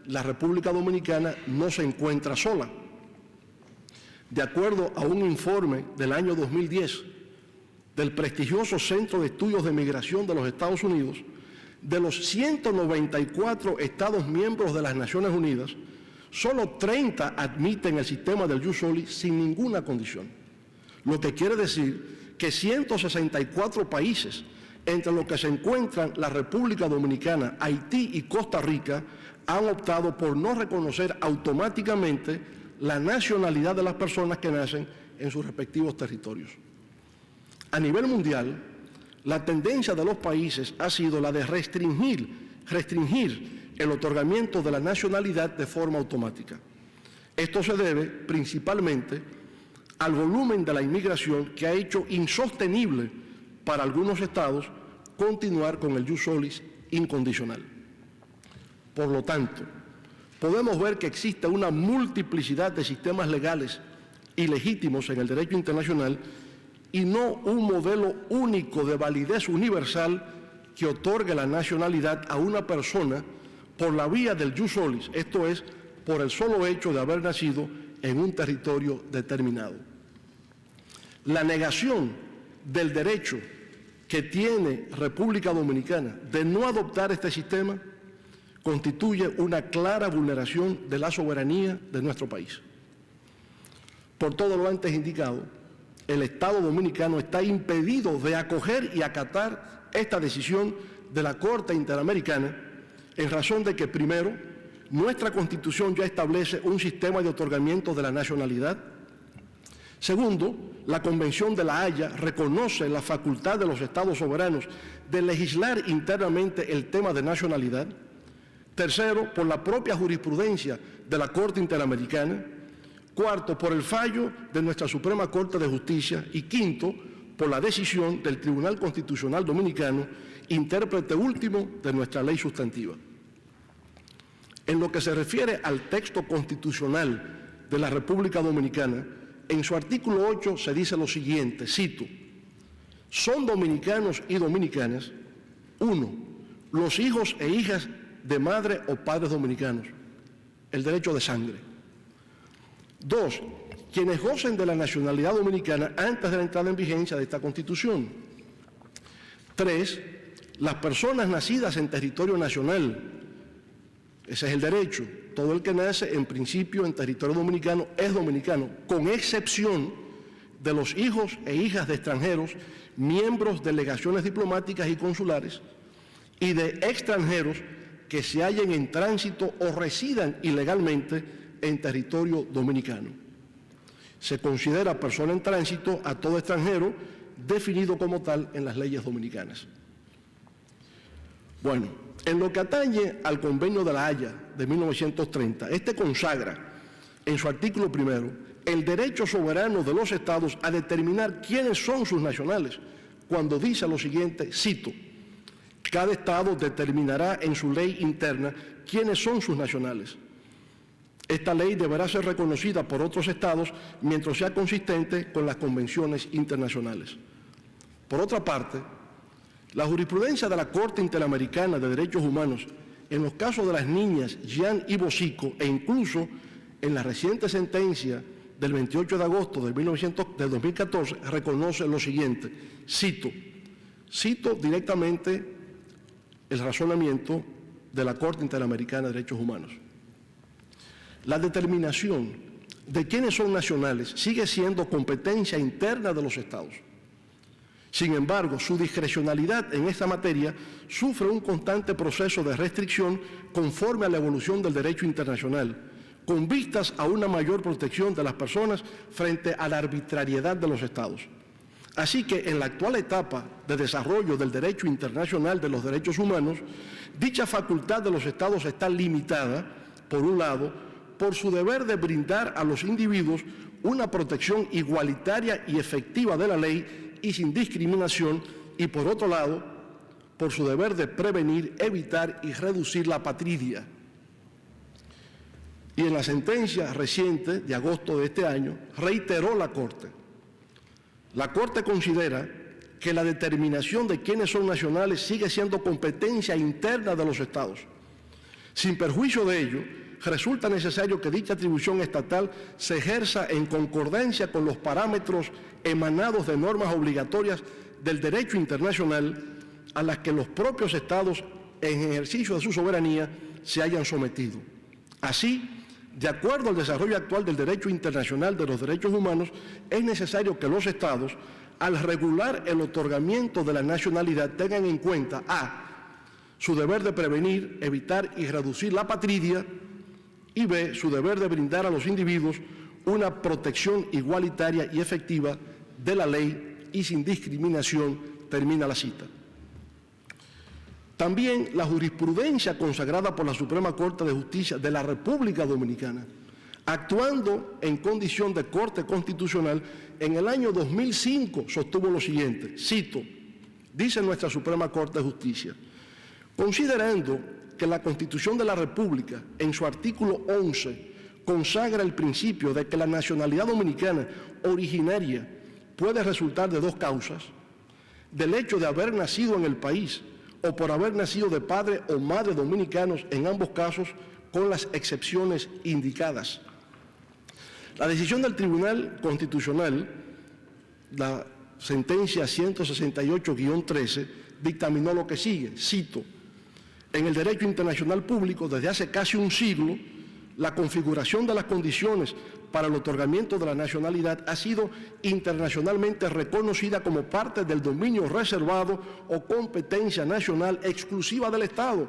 la República Dominicana no se encuentra sola. De acuerdo a un informe del año 2010 del prestigioso Centro de Estudios de Migración de los Estados Unidos, de los 194 Estados miembros de las Naciones Unidas, solo 30 admiten el sistema del jus solis sin ninguna condición, lo que quiere decir que 164 países, entre los que se encuentran la República Dominicana, Haití y Costa Rica, han optado por no reconocer automáticamente la nacionalidad de las personas que nacen en sus respectivos territorios. A nivel mundial, la tendencia de los países ha sido la de restringir el otorgamiento de la nacionalidad de forma automática. Esto se debe principalmente al volumen de la inmigración que ha hecho insostenible para algunos estados continuar con el jus solis incondicional. Por lo tanto, podemos ver que existe una multiplicidad de sistemas legales y legítimos en el derecho internacional y no un modelo único de validez universal que otorgue la nacionalidad a una persona por la vía del jus solis, esto es, por el solo hecho de haber nacido en un territorio determinado. La negación del derecho que tiene República Dominicana de no adoptar este sistema constituye una clara vulneración de la soberanía de nuestro país. Por todo lo antes indicado, el Estado dominicano está impedido de acoger y acatar esta decisión de la Corte Interamericana en razón de que, primero, nuestra Constitución ya establece un sistema de otorgamiento de la nacionalidad. Segundo, la Convención de La Haya reconoce la facultad de los Estados soberanos de legislar internamente el tema de nacionalidad. Tercero, por la propia jurisprudencia de la Corte Interamericana. Cuarto, por el fallo de nuestra Suprema Corte de Justicia. Y quinto, por la decisión del Tribunal Constitucional Dominicano, intérprete último de nuestra ley sustantiva. En lo que se refiere al texto constitucional de la República Dominicana, en su artículo 8 se dice lo siguiente, cito: son dominicanos y dominicanas, 1, los hijos e hijas de madre o padres dominicanos, el derecho de sangre. 2, quienes gocen de la nacionalidad dominicana antes de la entrada en vigencia de esta Constitución. 3, las personas nacidas en territorio nacional, ese es el derecho. Todo el que nace en principio en territorio dominicano es dominicano, con excepción de los hijos e hijas de extranjeros, miembros de delegaciones diplomáticas y consulares, y de extranjeros que se hallen en tránsito o residan ilegalmente en territorio dominicano. Se considera persona en tránsito a todo extranjero definido como tal en las leyes dominicanas. Bueno, en lo que atañe al Convenio de La Haya de 1930, este consagra en su artículo primero el derecho soberano de los estados a determinar quiénes son sus nacionales, cuando dice lo siguiente, cito: cada estado determinará en su ley interna quiénes son sus nacionales. Esta ley deberá ser reconocida por otros estados mientras sea consistente con las convenciones internacionales. Por otra parte, la jurisprudencia de la Corte Interamericana de Derechos Humanos en los casos de las niñas Jean y Bosico e incluso en la reciente sentencia del 28 de agosto del 2014 reconoce lo siguiente, cito directamente el razonamiento de la Corte Interamericana de Derechos Humanos. La determinación de quiénes son nacionales sigue siendo competencia interna de los estados. Sin embargo, su discrecionalidad en esta materia sufre un constante proceso de restricción conforme a la evolución del derecho internacional, con vistas a una mayor protección de las personas frente a la arbitrariedad de los estados. Así que en la actual etapa de desarrollo del derecho internacional de los derechos humanos, dicha facultad de los estados está limitada, por un lado, por su deber de brindar a los individuos una protección igualitaria y efectiva de la ley y sin discriminación, y por otro lado, por su deber de prevenir, evitar y reducir la apatridia. Y en la sentencia reciente de agosto de este año, reiteró la Corte. La Corte considera que la determinación de quiénes son nacionales sigue siendo competencia interna de los estados. Sin perjuicio de ello, resulta necesario que dicha atribución estatal se ejerza en concordancia con los parámetros emanados de normas obligatorias del derecho internacional a las que los propios estados, en ejercicio de su soberanía, se hayan sometido. Así, de acuerdo al desarrollo actual del derecho internacional de los derechos humanos, es necesario que los estados, al regular el otorgamiento de la nacionalidad, tengan en cuenta a. Su deber de prevenir, evitar y reducir la apatridia, y b. su deber de brindar a los individuos una protección igualitaria y efectiva de la ley y sin discriminación, termina la cita. También la jurisprudencia consagrada por la Suprema Corte de Justicia de la República Dominicana, actuando en condición de Corte Constitucional, en el año 2005 sostuvo lo siguiente, cito, dice nuestra Suprema Corte de Justicia: considerando que la Constitución de la República, en su artículo 11, consagra el principio de que la nacionalidad dominicana originaria puede resultar de dos causas: del hecho de haber nacido en el país o por haber nacido de padre o madre dominicanos, en ambos casos con las excepciones indicadas. La decisión del Tribunal Constitucional, la sentencia 168-13, dictaminó lo que sigue, cito: en el derecho internacional público, desde hace casi un siglo, la configuración de las condiciones para el otorgamiento de la nacionalidad ha sido internacionalmente reconocida como parte del dominio reservado o competencia nacional exclusiva del Estado,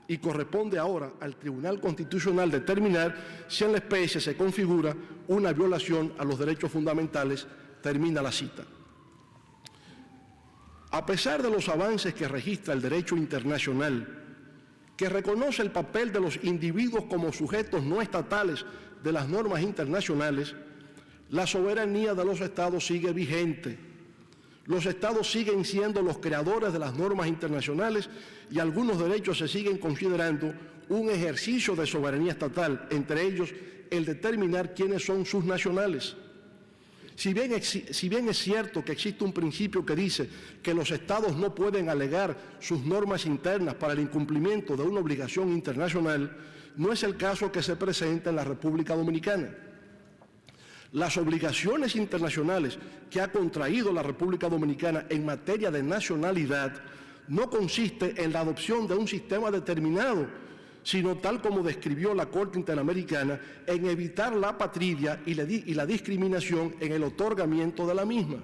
y corresponde ahora al Tribunal Constitucional determinar si en la especie se configura una violación a los derechos fundamentales. Termina la cita. A pesar de los avances que registra el derecho internacional, que reconoce el papel de los individuos como sujetos no estatales de las normas internacionales, la soberanía de los Estados sigue vigente. Los Estados siguen siendo los creadores de las normas internacionales y algunos derechos se siguen considerando un ejercicio de soberanía estatal, entre ellos el determinar quiénes son sus nacionales. Si bien es cierto que existe un principio que dice que los Estados no pueden alegar sus normas internas para el incumplimiento de una obligación internacional, no es el caso que se presenta en la República Dominicana. Las obligaciones internacionales que ha contraído la República Dominicana en materia de nacionalidad no consiste en la adopción de un sistema determinado, sino, tal como describió la Corte Interamericana, en evitar la apatridia y la discriminación en el otorgamiento de la misma.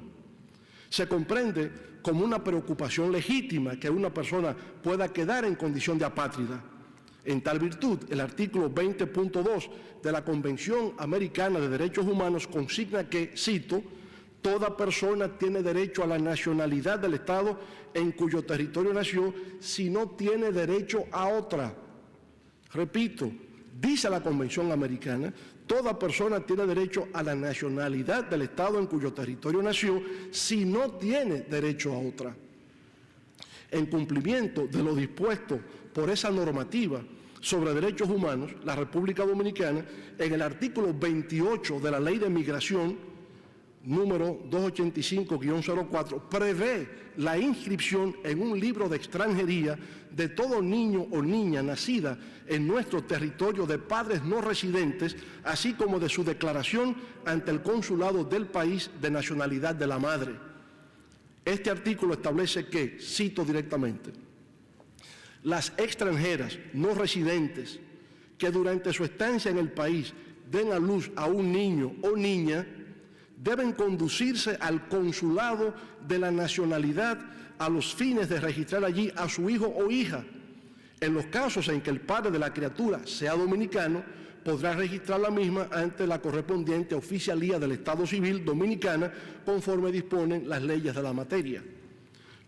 Se comprende como una preocupación legítima que una persona pueda quedar en condición de apátrida. En tal virtud, el artículo 20.2 de la Convención Americana de Derechos Humanos consigna que, cito, toda persona tiene derecho a la nacionalidad del Estado en cuyo territorio nació, si no tiene derecho a otra. Repito, dice la Convención Americana, toda persona tiene derecho a la nacionalidad del Estado en cuyo territorio nació, si no tiene derecho a otra. En cumplimiento de lo dispuesto por esa normativa sobre derechos humanos, la República Dominicana, en el artículo 28 de la Ley de Migración, número 285-04, prevé la inscripción en un libro de extranjería de todo niño o niña nacida en nuestro territorio de padres no residentes, así como de su declaración ante el consulado del país de nacionalidad de la madre. Este artículo establece que, cito directamente, las extranjeras no residentes que durante su estancia en el país den a luz a un niño o niña deben conducirse al consulado de la nacionalidad a los fines de registrar allí a su hijo o hija. En los casos en que el padre de la criatura sea dominicano, podrá registrar la misma ante la correspondiente oficialía del Estado Civil dominicana, conforme disponen las leyes de la materia.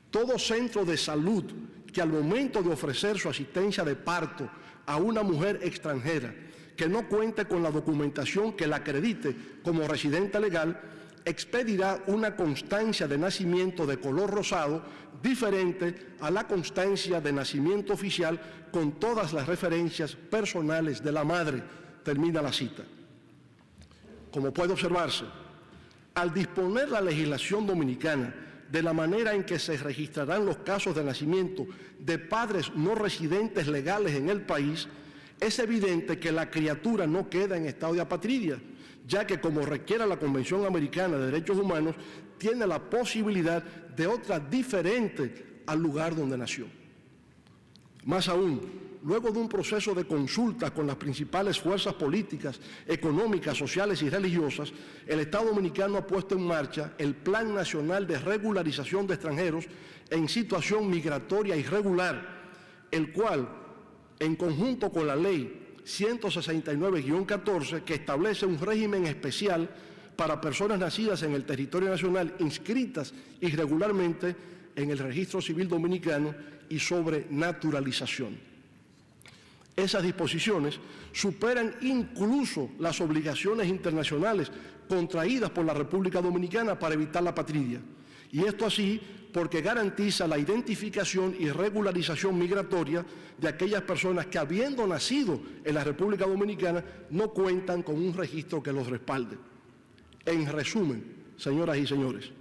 Todo centro de salud que al momento de ofrecer su asistencia de parto a una mujer extranjera que no cuente con la documentación que la acredite como residente legal, expedirá una constancia de nacimiento de color rosado diferente a la constancia de nacimiento oficial con todas las referencias personales de la madre. Termina la cita. Como puede observarse, al disponer la legislación dominicana de la manera en que se registrarán los casos de nacimiento de padres no residentes legales en el país, es evidente que la criatura no queda en estado de apatridia, ya que, como requiere la Convención Americana de Derechos Humanos, tiene la posibilidad de otra diferente al lugar donde nació. Más aún, luego de un proceso de consulta con las principales fuerzas políticas, económicas, sociales y religiosas, el Estado dominicano ha puesto en marcha el Plan Nacional de Regularización de Extranjeros en Situación Migratoria Irregular, el cual, en conjunto con la Ley 169-14, que establece un régimen especial para personas nacidas en el territorio nacional inscritas irregularmente en el Registro Civil Dominicano y sobre naturalización. Esas disposiciones superan incluso las obligaciones internacionales contraídas por la República Dominicana para evitar la apatridia Y esto así porque garantiza la identificación y regularización migratoria de aquellas personas que, habiendo nacido en la República Dominicana, no cuentan con un registro que los respalde. En resumen, señoras y señores,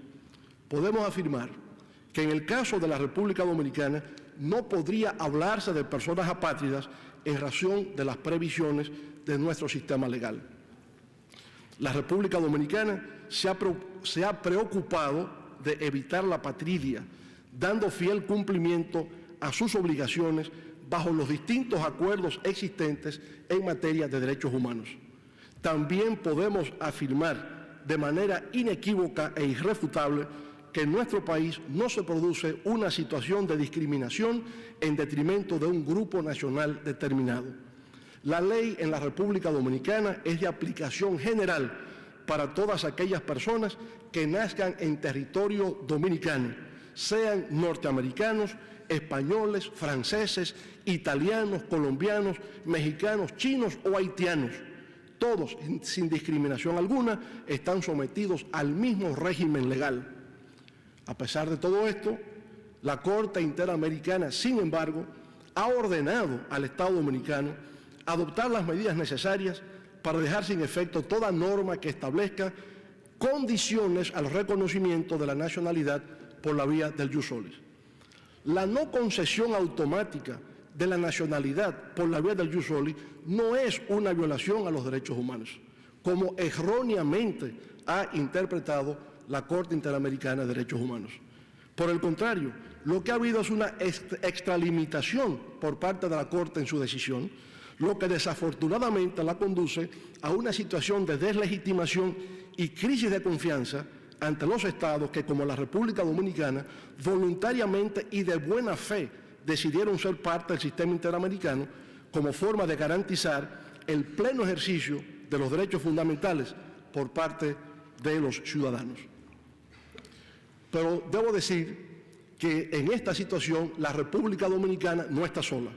podemos afirmar que en el caso de la República Dominicana no podría hablarse de personas apátridas en razón de las previsiones de nuestro sistema legal. La República Dominicana se ha preocupado de evitar la apatridia, dando fiel cumplimiento a sus obligaciones bajo los distintos acuerdos existentes en materia de derechos humanos. También podemos afirmar de manera inequívoca e irrefutable que en nuestro país no se produce una situación de discriminación en detrimento de un grupo nacional determinado. La ley en la República Dominicana es de aplicación general para todas aquellas personas que nazcan en territorio dominicano, sean norteamericanos, españoles, franceses, italianos, colombianos, mexicanos, chinos o haitianos. Todos, sin discriminación alguna, están sometidos al mismo régimen legal. A pesar de todo esto, la Corte Interamericana, sin embargo, ha ordenado al Estado dominicano adoptar las medidas necesarias para dejar sin efecto toda norma que establezca condiciones al reconocimiento de la nacionalidad por la vía del jus solis. La no concesión automática de la nacionalidad por la vía del jus solis no es una violación a los derechos humanos, como erróneamente ha interpretado la Corte Interamericana de Derechos Humanos. Por el contrario, lo que ha habido es una extralimitación por parte de la Corte en su decisión, lo que desafortunadamente la conduce a una situación de deslegitimación y crisis de confianza ante los estados que, como la República Dominicana, voluntariamente y de buena fe decidieron ser parte del sistema interamericano como forma de garantizar el pleno ejercicio de los derechos fundamentales por parte de los ciudadanos. Pero debo decir que en esta situación la República Dominicana no está sola.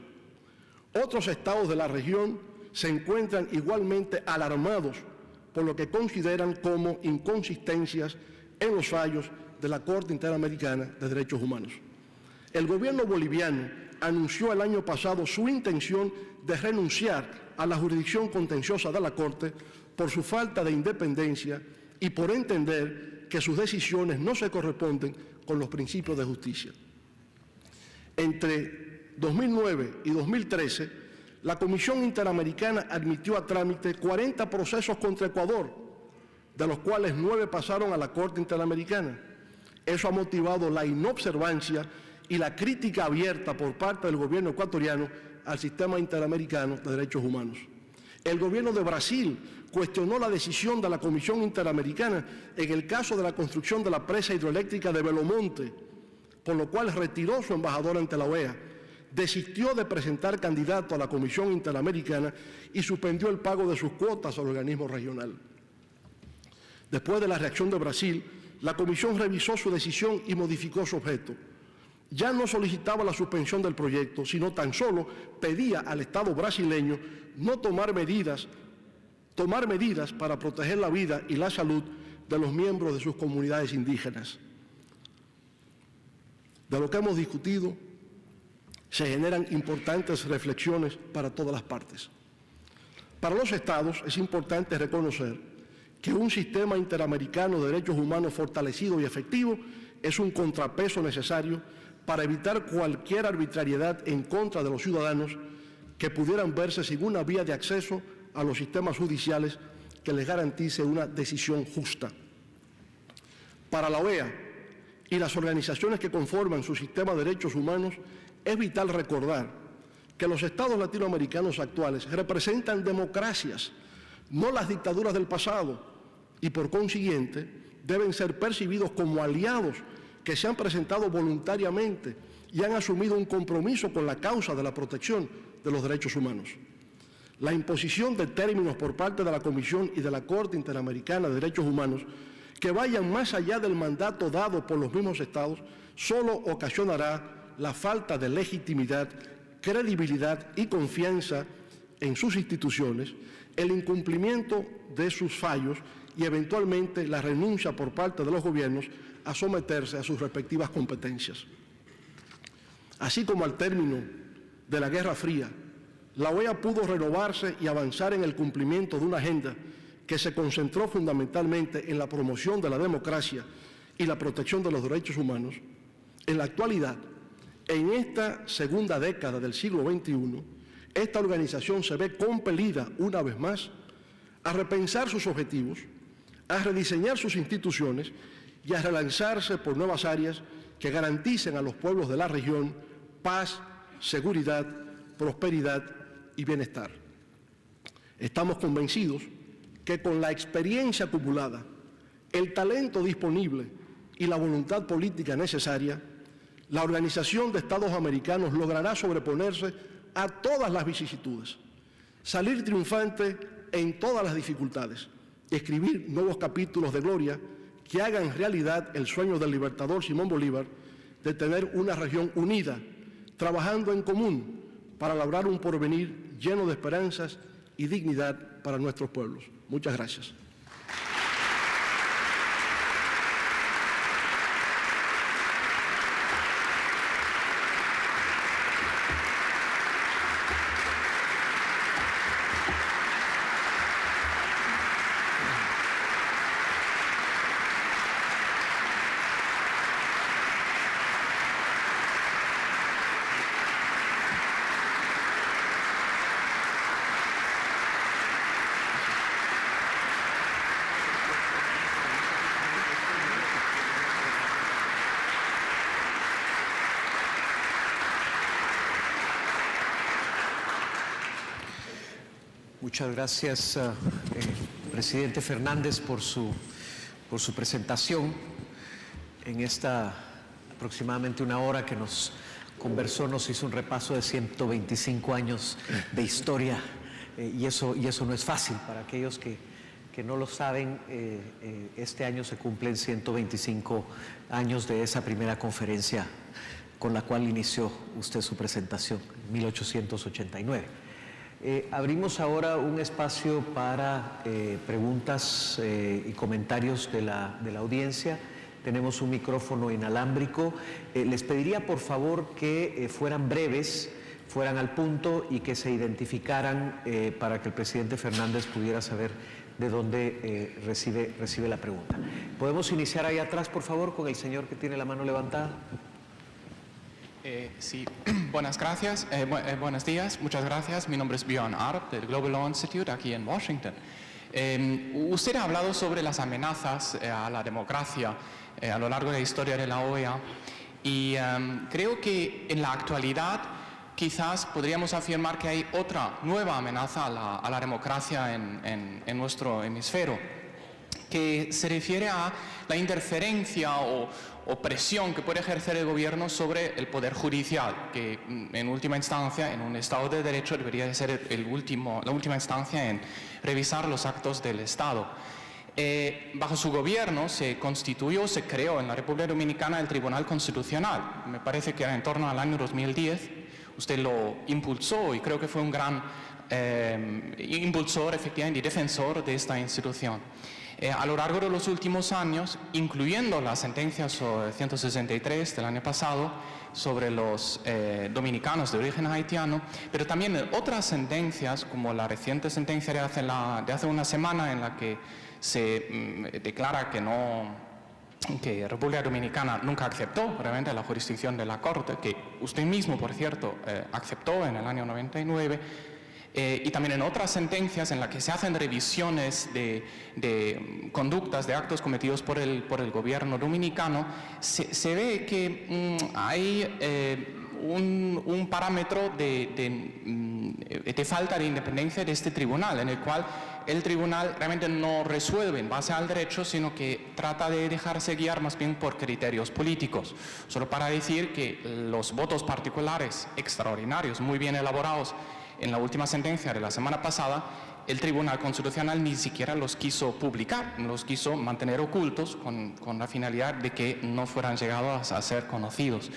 Otros estados de la región se encuentran igualmente alarmados por lo que consideran como inconsistencias en los fallos de la Corte Interamericana de Derechos Humanos. El gobierno boliviano anunció el año pasado su intención de renunciar a la jurisdicción contenciosa de la Corte por su falta de independencia y por entender que sus decisiones no se corresponden con los principios de justicia. Entre 2009 y 2013, la Comisión Interamericana admitió a trámite 40 procesos contra Ecuador, de los cuales 9 pasaron a la Corte Interamericana. Eso ha motivado la inobservancia y la crítica abierta por parte del gobierno ecuatoriano al sistema interamericano de derechos humanos. El gobierno de Brasil cuestionó la decisión de la Comisión Interamericana en el caso de la construcción de la presa hidroeléctrica de Belo Monte, por lo cual retiró su embajador ante la OEA, desistió de presentar candidato a la Comisión Interamericana y suspendió el pago de sus cuotas al organismo regional. Después de la reacción de Brasil, la Comisión revisó su decisión y modificó su objeto. Ya no solicitaba la suspensión del proyecto, sino tan solo pedía al Estado brasileño no tomar medidas para proteger la vida y la salud de los miembros de sus comunidades indígenas. De lo que hemos discutido, se generan importantes reflexiones para todas las partes. Para los estados es importante reconocer que un sistema interamericano de derechos humanos fortalecido y efectivo es un contrapeso necesario para evitar cualquier arbitrariedad en contra de los ciudadanos que pudieran verse sin una vía de acceso a los sistemas judiciales que les garantice una decisión justa. Para la OEA y las organizaciones que conforman su sistema de derechos humanos, es vital recordar que los estados latinoamericanos actuales representan democracias, no las dictaduras del pasado, y por consiguiente deben ser percibidos como aliados que se han presentado voluntariamente y han asumido un compromiso con la causa de la protección de los derechos humanos. La imposición de términos por parte de la Comisión y de la Corte Interamericana de Derechos Humanos que vayan más allá del mandato dado por los mismos estados solo ocasionará la falta de legitimidad, credibilidad y confianza en sus instituciones, el incumplimiento de sus fallos y eventualmente la renuncia por parte de los gobiernos a someterse a sus respectivas competencias. Así como al término de la Guerra Fría, la OEA pudo renovarse y avanzar en el cumplimiento de una agenda que se concentró fundamentalmente en la promoción de la democracia y la protección de los derechos humanos, en la actualidad, en esta segunda década del siglo XXI, esta organización se ve compelida, una vez más, a repensar sus objetivos, a rediseñar sus instituciones y a relanzarse por nuevas áreas que garanticen a los pueblos de la región paz, seguridad, prosperidad y bienestar. Estamos convencidos que con la experiencia acumulada, el talento disponible y la voluntad política necesaria, la Organización de Estados Americanos logrará sobreponerse a todas las vicisitudes, salir triunfante en todas las dificultades, escribir nuevos capítulos de gloria que hagan realidad el sueño del libertador Simón Bolívar de tener una región unida, trabajando en común para lograr un porvenir lleno de esperanzas y dignidad para nuestros pueblos. Muchas gracias. Muchas gracias, presidente Fernández, por su presentación en esta aproximadamente una hora que nos conversó, nos hizo un repaso de 125 años de historia y eso no es fácil. Para aquellos que no lo saben, este año se cumplen 125 años de esa primera conferencia con la cual inició usted su presentación, en 1889. Abrimos ahora un espacio para preguntas y comentarios de la audiencia. Tenemos un micrófono inalámbrico. Les pediría por favor que fueran breves, fueran al punto y que se identificaran para que el presidente Fernández pudiera saber de dónde recibe la pregunta. ¿Podemos iniciar ahí atrás, por favor, con el señor que tiene la mano levantada? Sí, buenos días, muchas gracias. Mi nombre es Björn Arp del Global Law Institute aquí en Washington. Usted ha hablado sobre las amenazas a la democracia a lo largo de la historia de la OEA y creo que en la actualidad quizás podríamos afirmar que hay otra nueva amenaza a la democracia en nuestro hemisferio, que se refiere a la interferencia o presión que puede ejercer el gobierno sobre el poder judicial, que en última instancia, en un Estado de Derecho, debería ser la última instancia en revisar los actos del Estado. Bajo su gobierno se creó en la República Dominicana el Tribunal Constitucional. Me parece que era en torno al año 2010. Usted lo impulsó y creo que fue un gran impulsor, efectivamente, y defensor de esta institución. A lo largo de los últimos años, incluyendo la sentencia 163 del año pasado sobre los dominicanos de origen haitiano, pero también otras sentencias, como la reciente sentencia de hace una semana en la que se declara que República Dominicana nunca aceptó realmente la jurisdicción de la Corte, que usted mismo, por cierto, aceptó en el año 99, y también en otras sentencias en las que se hacen revisiones de conductas, de actos cometidos por el gobierno dominicano, se ve que hay un parámetro de falta de independencia de este tribunal, en el cual el tribunal realmente no resuelve en base al derecho, sino que trata de dejarse guiar más bien por criterios políticos. Solo para decir que los votos particulares extraordinarios, muy bien elaborados, en la última sentencia de la semana pasada, el Tribunal Constitucional ni siquiera los quiso publicar, los quiso mantener ocultos con la finalidad de que no fueran llegados a ser conocidos.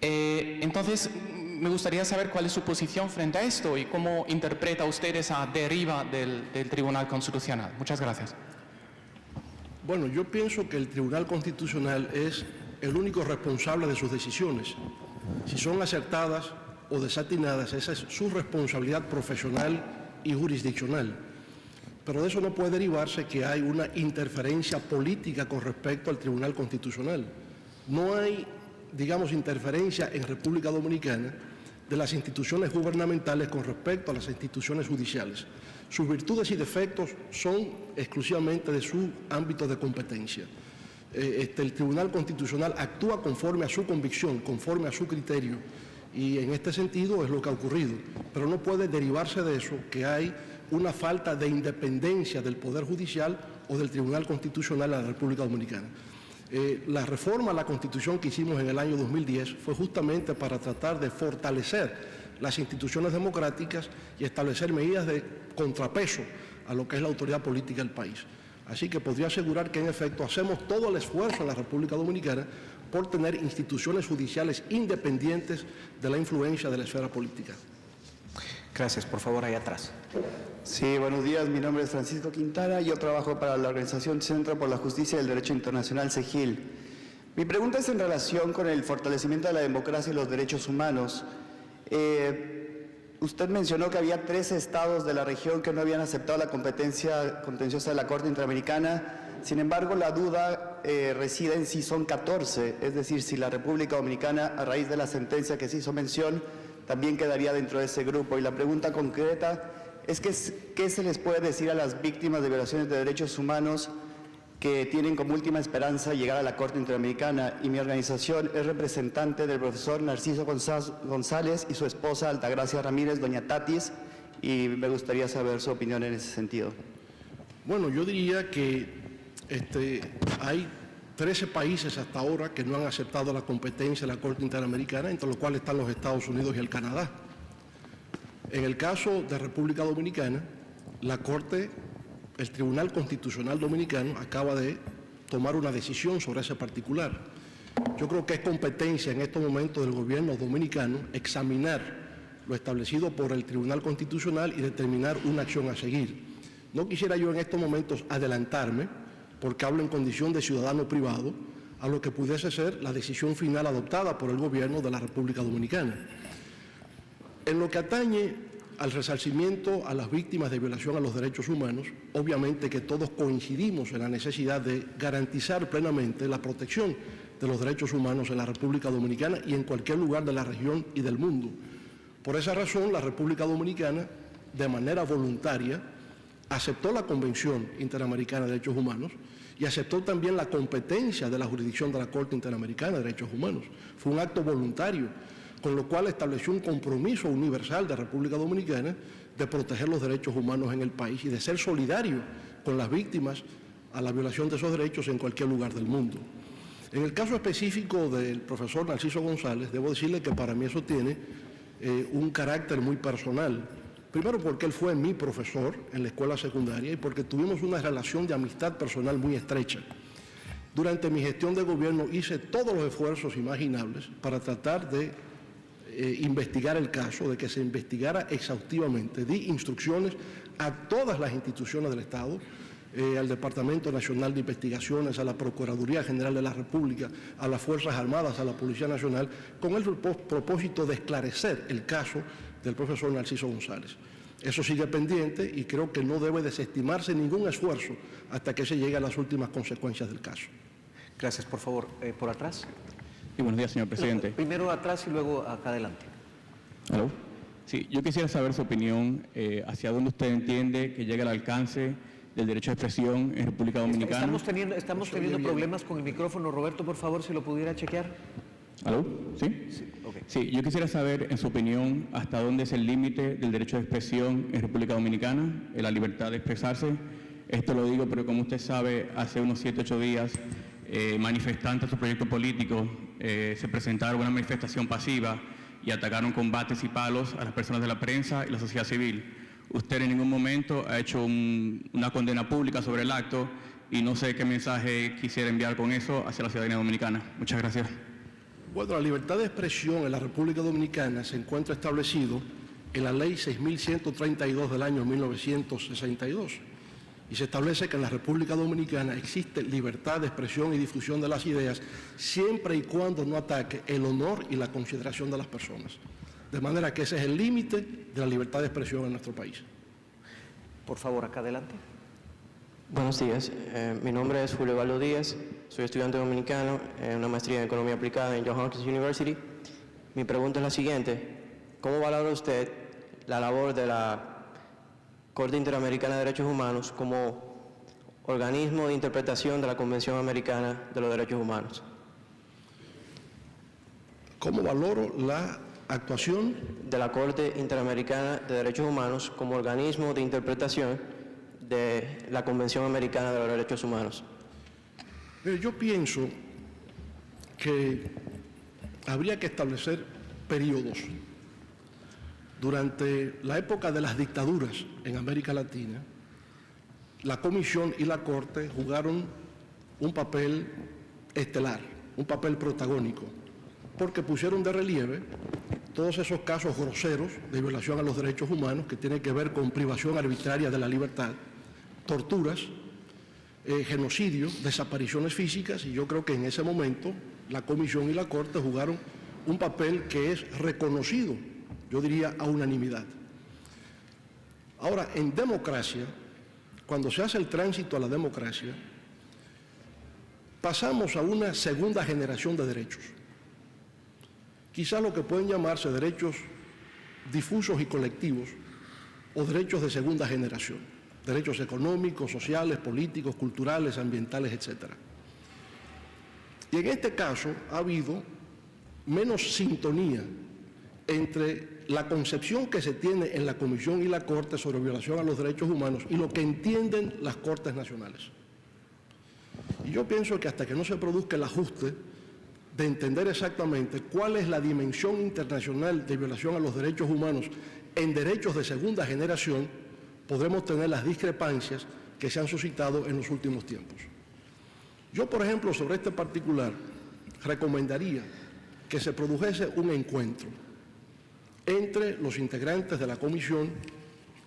Entonces, me gustaría saber cuál es su posición frente a esto y cómo interpreta usted esa deriva del Tribunal Constitucional. Muchas gracias. Bueno, yo pienso que el Tribunal Constitucional es el único responsable de sus decisiones. Si son acertadas o desatinadas, esa es su responsabilidad profesional y jurisdiccional. Pero de eso no puede derivarse que hay una interferencia política con respecto al Tribunal Constitucional. No hay, digamos, interferencia en República Dominicana de las instituciones gubernamentales con respecto a las instituciones judiciales. Sus virtudes y defectos son exclusivamente de su ámbito de competencia. El Tribunal Constitucional actúa conforme a su convicción, conforme a su criterio, y en este sentido es lo que ha ocurrido. Pero no puede derivarse de eso que hay una falta de independencia del Poder Judicial o del Tribunal Constitucional de la República Dominicana. La reforma a la Constitución que hicimos en el año 2010 fue justamente para tratar de fortalecer las instituciones democráticas y establecer medidas de contrapeso a lo que es la autoridad política del país. Así que podría asegurar que en efecto hacemos todo el esfuerzo en la República Dominicana por tener instituciones judiciales independientes de la influencia de la esfera política. Gracias. Por favor, ahí atrás. Sí, buenos días. Mi nombre es Francisco Quintana. Yo trabajo para la organización Centro por la Justicia y el Derecho Internacional, CEGIL. Mi pregunta es en relación con el fortalecimiento de la democracia y los derechos humanos. Usted mencionó que había 13 estados de la región que no habían aceptado la competencia contenciosa de la Corte Interamericana. Sin embargo, la duda reside en si son 14, es decir, si la República Dominicana, a raíz de la sentencia que se hizo mención, también quedaría dentro de ese grupo. Y la pregunta concreta es que, ¿qué se les puede decir a las víctimas de violaciones de derechos humanos que tienen como última esperanza llegar a la Corte Interamericana? Y mi organización es representante del profesor Narciso González y su esposa Altagracia Ramírez, doña Tatis, y me gustaría saber su opinión en ese sentido. Bueno, yo diría que hay 13 países hasta ahora que no han aceptado la competencia de la Corte Interamericana, entre los cuales están los Estados Unidos y el Canadá. En el caso de República Dominicana, el Tribunal Constitucional Dominicano acaba de tomar una decisión sobre ese particular. Yo creo que es competencia en estos momentos del gobierno dominicano examinar lo establecido por el Tribunal Constitucional y determinar una acción a seguir. No quisiera yo en estos momentos adelantarme, porque hablo en condición de ciudadano privado, a lo que pudiese ser la decisión final adoptada por el gobierno de la República Dominicana. En lo que atañe al resarcimiento a las víctimas de violación a los derechos humanos, obviamente que todos coincidimos en la necesidad de garantizar plenamente la protección de los derechos humanos en la República Dominicana y en cualquier lugar de la región y del mundo. Por esa razón, la República Dominicana, de manera voluntaria, aceptó la Convención Interamericana de Derechos Humanos y aceptó también la competencia de la jurisdicción de la Corte Interamericana de Derechos Humanos. Fue un acto voluntario, con lo cual estableció un compromiso universal de República Dominicana de proteger los derechos humanos en el país y de ser solidario con las víctimas a la violación de esos derechos en cualquier lugar del mundo. En el caso específico del profesor Narciso González, debo decirle que para mí eso tiene un carácter muy personal. Primero porque él fue mi profesor en la escuela secundaria y porque tuvimos una relación de amistad personal muy estrecha. Durante mi gestión de gobierno hice todos los esfuerzos imaginables para tratar de investigar el caso, de que se investigara exhaustivamente. Di instrucciones a todas las instituciones del Estado, al Departamento Nacional de Investigaciones, a la Procuraduría General de la República, a las Fuerzas Armadas, a la Policía Nacional, con el propósito de esclarecer el caso del profesor Narciso González. Eso sigue pendiente y creo que no debe desestimarse ningún esfuerzo hasta que se llegue a las últimas consecuencias del caso. Gracias. Por favor, por atrás. Sí, buenos días, señor presidente. Primero atrás y luego acá adelante. ¿Aló? Sí, yo quisiera saber su opinión hacia dónde usted entiende que llega el alcance del derecho de expresión en República Dominicana. Estamos teniendo problemas con el micrófono. Roberto, por favor, si lo pudiera chequear. ¿Aló? ¿Sí? Sí, okay. Sí, yo quisiera saber, en su opinión, hasta dónde es el límite del derecho de expresión en República Dominicana, en la libertad de expresarse. Esto lo digo porque, como usted sabe, hace unos 7 u 8 días, manifestantes de su proyecto político se presentaron a una manifestación pasiva y atacaron con bates y palos a las personas de la prensa y la sociedad civil. Usted en ningún momento ha hecho una condena pública sobre el acto y no sé qué mensaje quisiera enviar con eso hacia la ciudadanía dominicana. Muchas gracias. Bueno, la libertad de expresión en la República Dominicana se encuentra establecido en la Ley 6.132 del año 1962. y se establece que en la República Dominicana existe libertad de expresión y difusión de las ideas siempre y cuando no ataque el honor y la consideración de las personas. De manera que ese es el límite de la libertad de expresión en nuestro país. Por favor, acá adelante. Buenos días, mi nombre es Julio Valdo Díaz, soy estudiante dominicano en una maestría en Economía Aplicada en Johns Hopkins University. Mi pregunta es la siguiente: ¿cómo valora usted la labor de la Corte Interamericana de Derechos Humanos como organismo de interpretación de la Convención Americana de los Derechos Humanos? ¿Cómo valoro la actuación De la Corte Interamericana de Derechos Humanos como organismo de interpretación de la Convención Americana de los Derechos Humanos? Yo pienso que habría que establecer periodos. Durante la época de las dictaduras en América Latina, la Comisión y la Corte jugaron un papel estelar, un papel protagónico, porque pusieron de relieve todos esos casos groseros de violación a los derechos humanos que tienen que ver con privación arbitraria de la libertad, torturas, genocidio, desapariciones físicas, y yo creo que en ese momento la Comisión y la Corte jugaron un papel que es reconocido, yo diría a unanimidad. Ahora, en democracia, cuando se hace el tránsito a la democracia, pasamos a una segunda generación de derechos. Quizás lo que pueden llamarse derechos difusos y colectivos o derechos de segunda generación, derechos económicos, sociales, políticos, culturales, ambientales, etc. Y en este caso ha habido menos sintonía entre la concepción que se tiene en la Comisión y la Corte sobre violación a los derechos humanos y lo que entienden las Cortes nacionales. Y yo pienso que hasta que no se produzca el ajuste de entender exactamente cuál es la dimensión internacional de violación a los derechos humanos en derechos de segunda generación, podremos tener las discrepancias que se han suscitado en los últimos tiempos. Yo, por ejemplo, sobre este particular, recomendaría que se produjese un encuentro entre los integrantes de la Comisión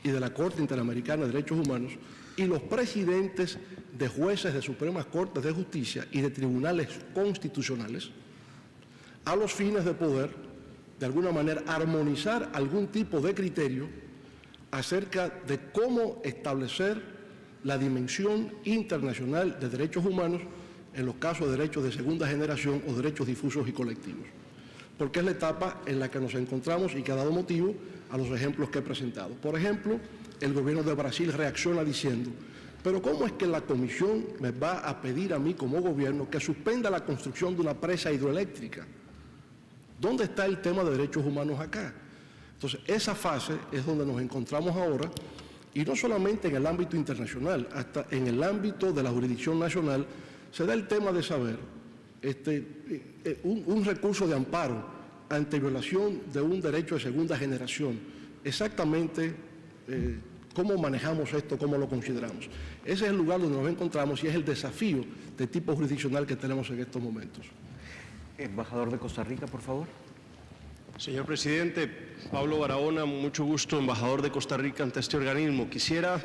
y de la Corte Interamericana de Derechos Humanos y los presidentes de jueces de Supremas Cortes de Justicia y de tribunales constitucionales, a los fines de poder, de alguna manera, armonizar algún tipo de criterio acerca de cómo establecer la dimensión internacional de derechos humanos en los casos de derechos de segunda generación o derechos difusos y colectivos, porque es la etapa en la que nos encontramos y que ha dado motivo a los ejemplos que he presentado. Por ejemplo, el gobierno de Brasil reacciona diciendo: pero ¿cómo es que la Comisión me va a pedir a mí como gobierno que suspenda la construcción de una presa hidroeléctrica? ¿Dónde está el tema de derechos humanos acá? Entonces, esa fase es donde nos encontramos ahora, y no solamente en el ámbito internacional, hasta en el ámbito de la jurisdicción nacional, se da el tema de saber un recurso de amparo ante violación de un derecho de segunda generación. Exactamente cómo manejamos esto, cómo lo consideramos. Ese es el lugar donde nos encontramos y es el desafío de tipo jurisdiccional que tenemos en estos momentos. Embajador de Costa Rica, por favor. Señor presidente, Pablo Barahona, mucho gusto, embajador de Costa Rica ante este organismo. Quisiera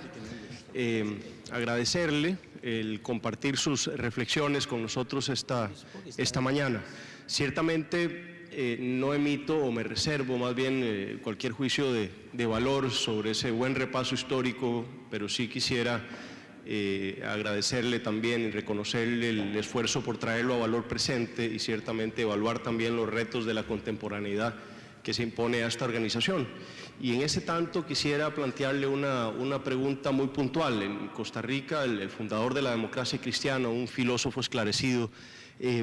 agradecerle el compartir sus reflexiones con nosotros esta mañana. Ciertamente no emito o me reservo más bien cualquier juicio de valor sobre ese buen repaso histórico, pero sí quisiera agradecerle también y reconocerle el esfuerzo por traerlo a valor presente y ciertamente evaluar también los retos de la contemporaneidad que se impone a esta organización. Y en ese tanto quisiera plantearle una pregunta muy puntual. En Costa Rica, el fundador de la democracia cristiana, un filósofo esclarecido,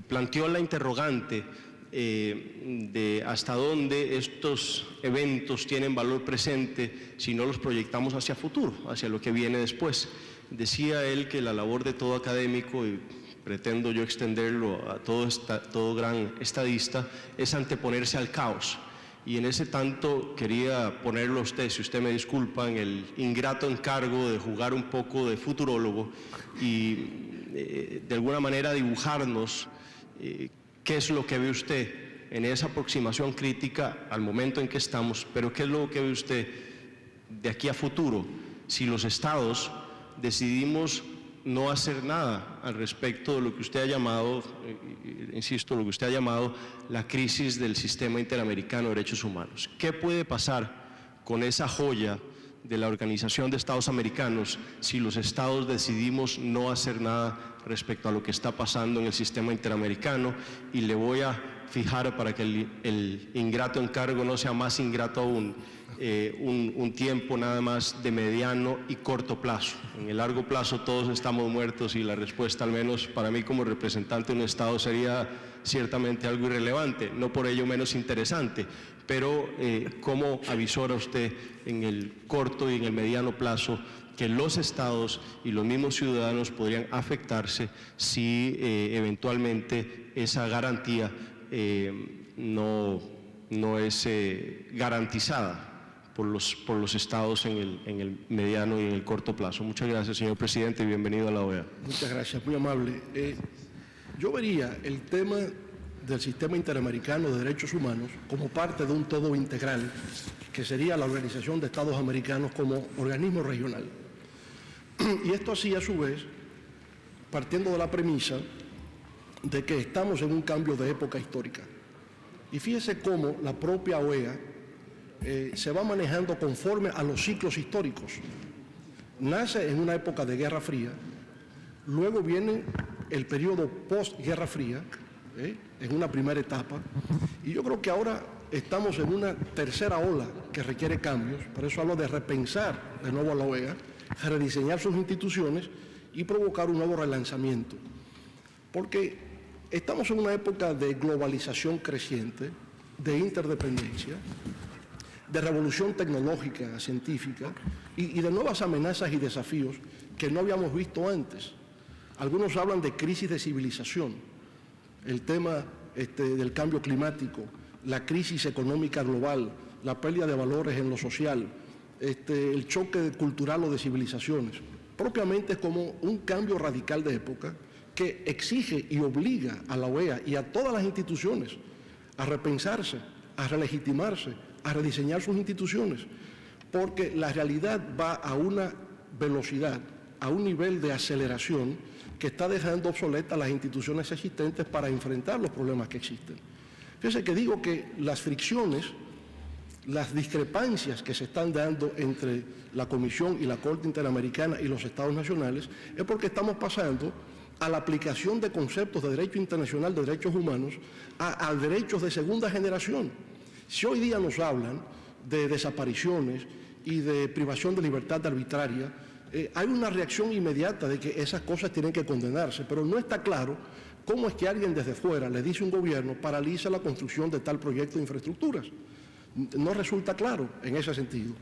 planteó la interrogante de hasta dónde estos eventos tienen valor presente si no los proyectamos hacia futuro, hacia lo que viene después. Decía él que la labor de todo académico, y pretendo yo extenderlo a todo gran estadista, es anteponerse al caos. Y en ese tanto quería ponerlo a usted, si usted me disculpa, en el ingrato encargo de jugar un poco de futurólogo y de alguna manera dibujarnos qué es lo que ve usted en esa aproximación crítica al momento en que estamos, pero qué es lo que ve usted de aquí a futuro, si los estados decidimos no hacer nada al respecto de lo que usted ha llamado, insisto, lo que usted ha llamado la crisis del sistema interamericano de derechos humanos. ¿Qué puede pasar con esa joya de la Organización de Estados Americanos si los estados decidimos no hacer nada respecto a lo que está pasando en el sistema interamericano? Y le voy a fijar, para que el ingrato encargo no sea más ingrato aún, un tiempo nada más de mediano y corto plazo. En el largo plazo todos estamos muertos y la respuesta, al menos para mí como representante de un estado, sería ciertamente algo irrelevante, no por ello menos interesante, pero ¿cómo avisora usted en el corto y en el mediano plazo que los estados y los mismos ciudadanos podrían afectarse si eventualmente esa garantía no es garantizada por los estados en el mediano y en el corto plazo? Muchas gracias, señor presidente, y bienvenido a la OEA. Muchas gracias, muy amable. Yo vería el tema del sistema interamericano de derechos humanos como parte de un todo integral que sería la Organización de Estados Americanos como organismo regional. Y esto así, a su vez, partiendo de la premisa de que estamos en un cambio de época histórica. Y fíjese cómo la propia OEA se va manejando conforme a los ciclos históricos. Nace en una época de Guerra Fría, luego viene el periodo post-Guerra Fría, en una primera etapa, y yo creo que ahora estamos en una tercera ola que requiere cambios. Por eso hablo de repensar de nuevo a la OEA, rediseñar sus instituciones y provocar un nuevo relanzamiento. Porque estamos en una época de globalización creciente, de interdependencia, de revolución tecnológica, científica y de nuevas amenazas y desafíos que no habíamos visto antes. Algunos hablan de crisis de civilización, el tema del cambio climático, la crisis económica global, la pérdida de valores en lo social, el choque cultural o de civilizaciones. Propiamente es como un cambio radical de época que exige y obliga a la OEA y a todas las instituciones a repensarse, a relegitimarse, a rediseñar sus instituciones, porque la realidad va a una velocidad, a un nivel de aceleración que está dejando obsoletas las instituciones existentes para enfrentar los problemas que existen. Fíjense que digo que las fricciones, las discrepancias que se están dando entre la Comisión y la Corte Interamericana y los Estados nacionales es porque estamos pasando a la aplicación de conceptos de derecho internacional de derechos humanos a derechos de segunda generación. Si hoy día nos hablan de desapariciones y de privación de libertad arbitraria, hay una reacción inmediata de que esas cosas tienen que condenarse, pero no está claro cómo es que alguien desde fuera le dice a un gobierno paraliza la construcción de tal proyecto de infraestructuras. No resulta claro en ese sentido.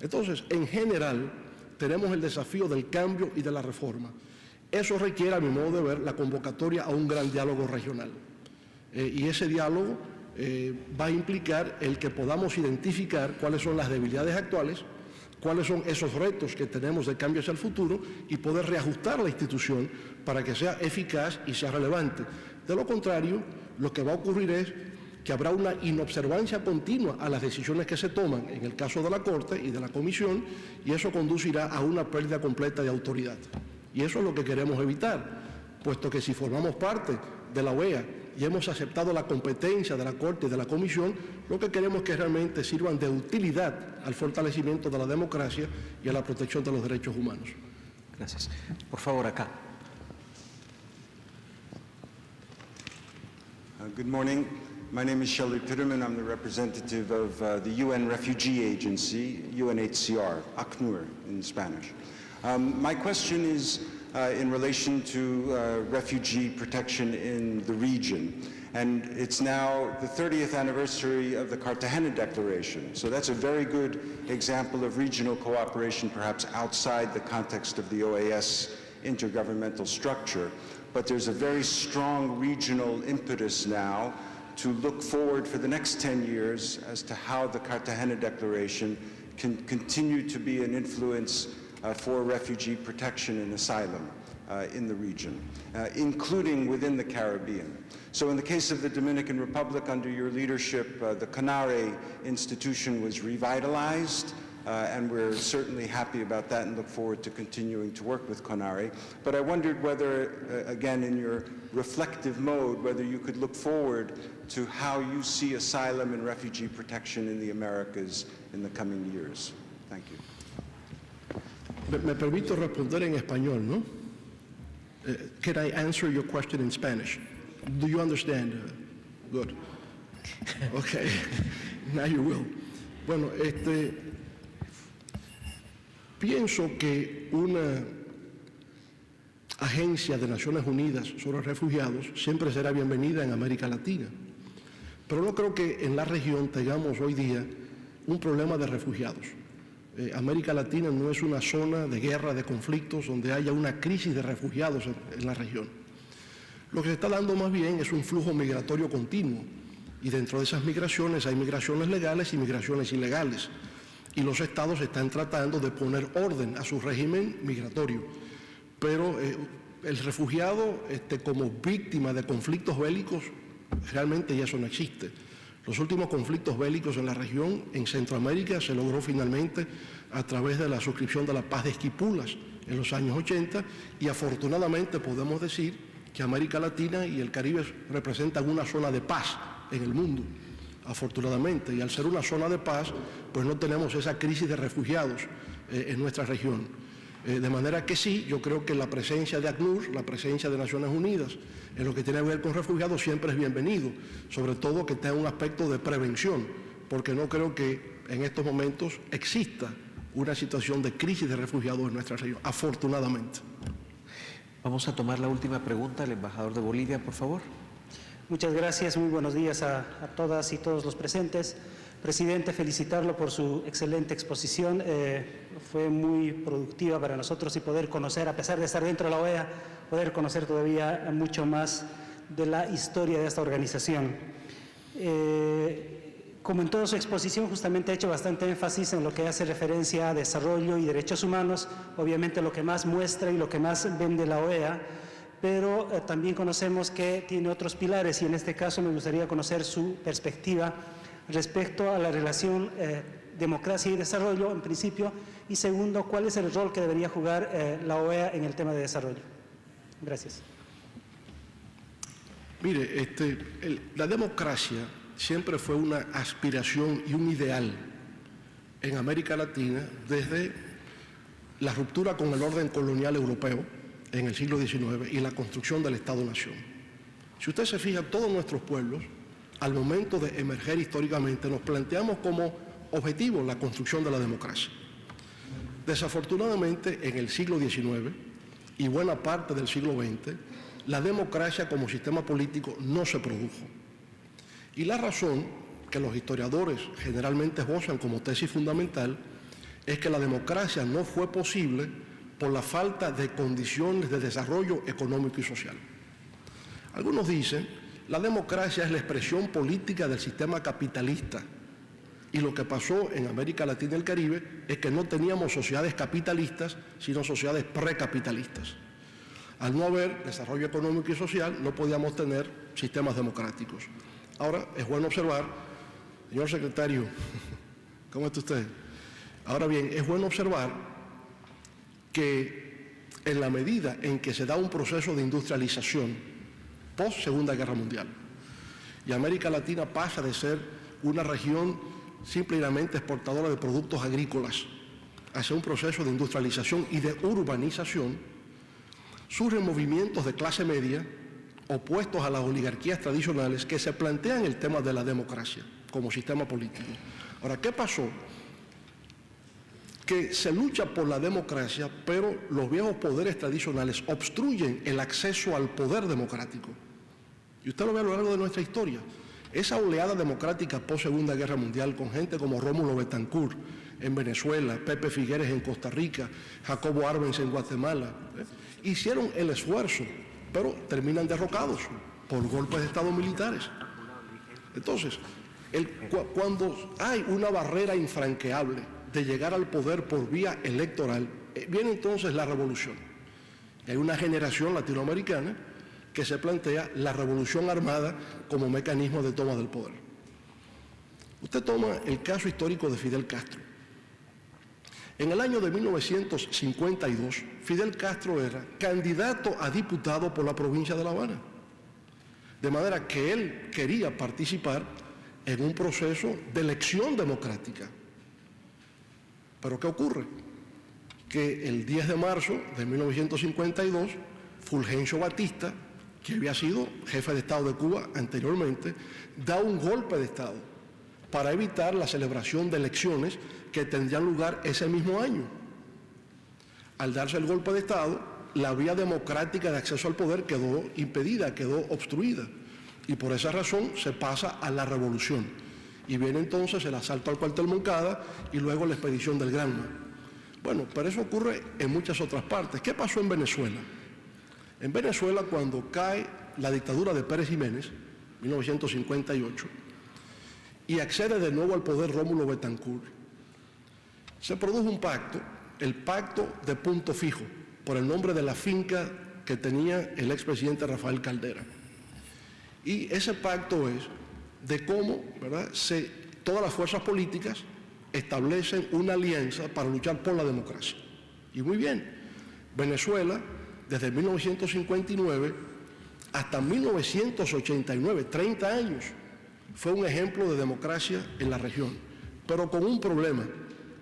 Entonces, en general, tenemos el desafío del cambio y de la reforma. Eso requiere, a mi modo de ver, la convocatoria a un gran diálogo regional. Y ese diálogo va a implicar el que podamos identificar cuáles son las debilidades actuales, cuáles son esos retos que tenemos de cambio hacia el futuro y poder reajustar la institución para que sea eficaz y sea relevante. De lo contrario, lo que va a ocurrir es que habrá una inobservancia continua a las decisiones que se toman en el caso de la Corte y de la Comisión, y eso conducirá a una pérdida completa de autoridad. Y eso es lo que queremos evitar, puesto que si formamos parte de la OEA y hemos aceptado la competencia de la Corte y de la Comisión, lo que queremos es que realmente sirvan de utilidad al fortalecimiento de la democracia y a la protección de los derechos humanos. Gracias. Por favor, acá. Good morning. My name is Shelley Pitterman. I'm the representative of the UN Refugee Agency, UNHCR, ACNUR in Spanish. My question is in relation to refugee protection in the region. And it's now the 30th anniversary of the Cartagena Declaration. So that's a very good example of regional cooperation, perhaps outside the context of the OAS intergovernmental structure. But there's a very strong regional impetus now to look forward for the next 10 years as to how the Cartagena Declaration can continue to be an influence for refugee protection and asylum in the region, including within the Caribbean. So in the case of the Dominican Republic, under your leadership, the CANARE institution was revitalized and we're certainly happy about that and look forward to continuing to work with CONARE. But I wondered whether, again, in your reflective mode, whether you could look forward to how you see asylum and refugee protection in the Americas in the coming years. Thank you. Me permito responder en español, ¿no? Can I answer your question in Spanish? Do you understand? Good. Okay. Now you will. Bueno, pienso que una agencia de Naciones Unidas sobre refugiados siempre será bienvenida en América Latina, pero no creo que en la región tengamos hoy día un problema de refugiados. América Latina no es una zona de guerra, de conflictos, donde haya una crisis de refugiados en la región. Lo que se está dando más bien es un flujo migratorio continuo, y dentro de esas migraciones hay migraciones legales y migraciones ilegales, y los estados están tratando de poner orden a su régimen migratorio. Pero el refugiado como víctima de conflictos bélicos, realmente ya eso no existe. Los últimos conflictos bélicos en la región, en Centroamérica, se logró finalmente a través de la suscripción de la paz de Esquipulas en los años 80, y afortunadamente podemos decir que América Latina y el Caribe representan una zona de paz en el mundo, afortunadamente, y al ser una zona de paz, pues no tenemos esa crisis de refugiados en nuestra región. De manera que sí, yo creo que la presencia de ACNUR, la presencia de Naciones Unidas, en lo que tiene que ver con refugiados siempre es bienvenido, sobre todo que tenga un aspecto de prevención, porque no creo que en estos momentos exista una situación de crisis de refugiados en nuestra región, afortunadamente. Vamos a tomar la última pregunta, el embajador de Bolivia, por favor. Muchas gracias, muy buenos días a todas y todos los presentes. Presidente, felicitarlo por su excelente exposición. Fue muy productiva para nosotros y poder conocer, a pesar de estar dentro de la OEA, poder conocer todavía mucho más de la historia de esta organización. Como en toda su exposición, justamente ha hecho bastante énfasis en lo que hace referencia a desarrollo y derechos humanos, obviamente lo que más muestra y lo que más vende la OEA, pero también conocemos que tiene otros pilares, y en este caso me gustaría conocer su perspectiva respecto a la relación democracia y desarrollo, en principio, y segundo, ¿cuál es el rol que debería jugar la OEA en el tema de desarrollo? Gracias. Mire, la democracia siempre fue una aspiración y un ideal en América Latina desde la ruptura con el orden colonial europeo en el siglo XIX y la construcción del Estado-Nación. Si usted se fija, todos nuestros pueblos, al momento de emerger históricamente, nos planteamos como objetivo la construcción de la democracia. Desafortunadamente, en el siglo XIX y buena parte del siglo XX, la democracia como sistema político no se produjo. Y la razón que los historiadores generalmente esbozan como tesis fundamental es que la democracia no fue posible por la falta de condiciones de desarrollo económico y social. Algunos dicen, la democracia es la expresión política del sistema capitalista, y lo que pasó en América Latina y el Caribe es que no teníamos sociedades capitalistas, sino sociedades precapitalistas. Al no haber desarrollo económico y social, no podíamos tener sistemas democráticos. Ahora, es bueno observar, señor secretario, ¿cómo está usted? Ahora bien, es bueno observar que en la medida en que se da un proceso de industrialización post-Segunda Guerra Mundial, y América Latina pasa de ser una región simplemente exportadora de productos agrícolas hacia un proceso de industrialización y de urbanización, surgen movimientos de clase media opuestos a las oligarquías tradicionales que se plantean el tema de la democracia como sistema político. Ahora, ¿qué pasó? Que se lucha por la democracia, pero los viejos poderes tradicionales obstruyen el acceso al poder democrático. Y usted lo ve a lo largo de nuestra historia. Esa oleada democrática post-Segunda Guerra Mundial, con gente como Rómulo Betancourt en Venezuela, Pepe Figueres en Costa Rica, Jacobo Arbenz en Guatemala, hicieron el esfuerzo, pero terminan derrocados por golpes de Estado militares. Entonces, cuando hay una barrera infranqueable de llegar al poder por vía electoral, viene entonces la revolución. Y hay una generación latinoamericana que se plantea la revolución armada como mecanismo de toma del poder. Usted toma el caso histórico de Fidel Castro. En el año de 1952, Fidel Castro era candidato a diputado por la provincia de La Habana. De manera que él quería participar en un proceso de elección democrática. Pero ¿qué ocurre? Que el 10 de marzo de 1952, Fulgencio Batista, que había sido jefe de Estado de Cuba anteriormente, da un golpe de Estado para evitar la celebración de elecciones que tendrían lugar ese mismo año. Al darse el golpe de Estado, la vía democrática de acceso al poder quedó impedida, quedó obstruida. Y por esa razón se pasa a la revolución. Y viene entonces el asalto al cuartel Moncada y luego la expedición del Granma. Bueno, pero eso ocurre en muchas otras partes. ¿Qué pasó en Venezuela? En Venezuela, cuando cae la dictadura de Pérez Jiménez, 1958, y accede de nuevo al poder Rómulo Betancourt, se produjo un pacto, el pacto de Punto Fijo, por el nombre de la finca que tenía el expresidente Rafael Caldera. Y ese pacto es de cómo, ¿verdad?, todas las fuerzas políticas establecen una alianza para luchar por la democracia. Y muy bien, Venezuela, desde 1959 hasta 1989, 30 años, fue un ejemplo de democracia en la región, pero con un problema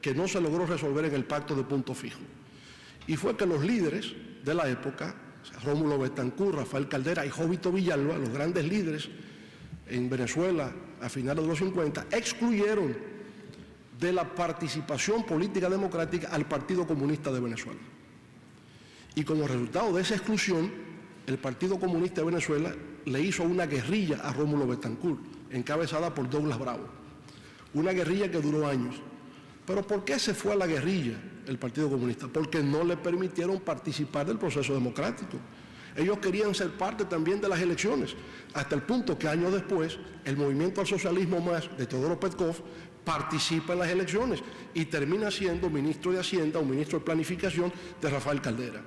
que no se logró resolver en el pacto de Punto Fijo. Y fue que los líderes de la época, Rómulo Betancourt, Rafael Caldera y Jovito Villalba, los grandes líderes en Venezuela a finales de los 50, excluyeron de la participación política democrática al Partido Comunista de Venezuela. Y como resultado de esa exclusión, el Partido Comunista de Venezuela le hizo una guerrilla a Rómulo Betancourt, encabezada por Douglas Bravo. Una guerrilla que duró años. ¿Pero por qué se fue a la guerrilla el Partido Comunista? Porque no le permitieron participar del proceso democrático. Ellos querían ser parte también de las elecciones, hasta el punto que años después el Movimiento al Socialismo Más de Teodoro Petkov participa en las elecciones y termina siendo ministro de Hacienda o ministro de Planificación de Rafael Caldera.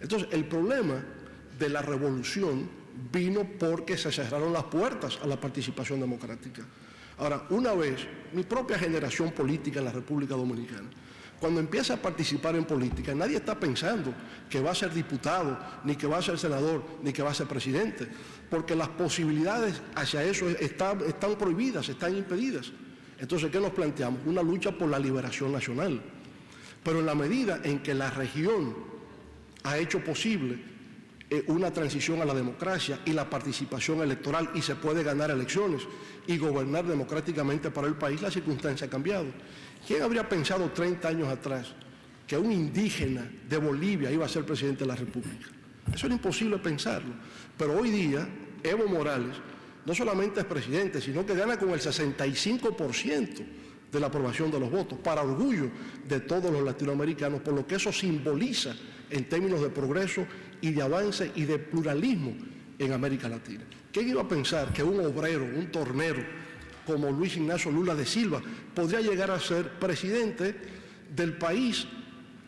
Entonces, el problema de la revolución vino porque se cerraron las puertas a la participación democrática. Ahora, una vez, mi propia generación política en la República Dominicana, cuando empieza a participar en política, nadie está pensando que va a ser diputado, ni que va a ser senador, ni que va a ser presidente, porque las posibilidades hacia eso están prohibidas, están impedidas. Entonces, ¿qué nos planteamos? Una lucha por la liberación nacional. Pero en la medida en que la región ha hecho posible una transición a la democracia y la participación electoral y se puede ganar elecciones y gobernar democráticamente para el país, la circunstancia ha cambiado. ¿Quién habría pensado 30 años atrás que un indígena de Bolivia iba a ser presidente de la República? Eso era imposible pensarlo. Pero hoy día, Evo Morales no solamente es presidente, sino que gana con el 65% de la aprobación de los votos, para orgullo de todos los latinoamericanos, por lo que eso simboliza en términos de progreso y de avance y de pluralismo en América Latina. ¿Quién iba a pensar que un obrero, un tornero como Luis Ignacio Lula de Silva podría llegar a ser presidente del país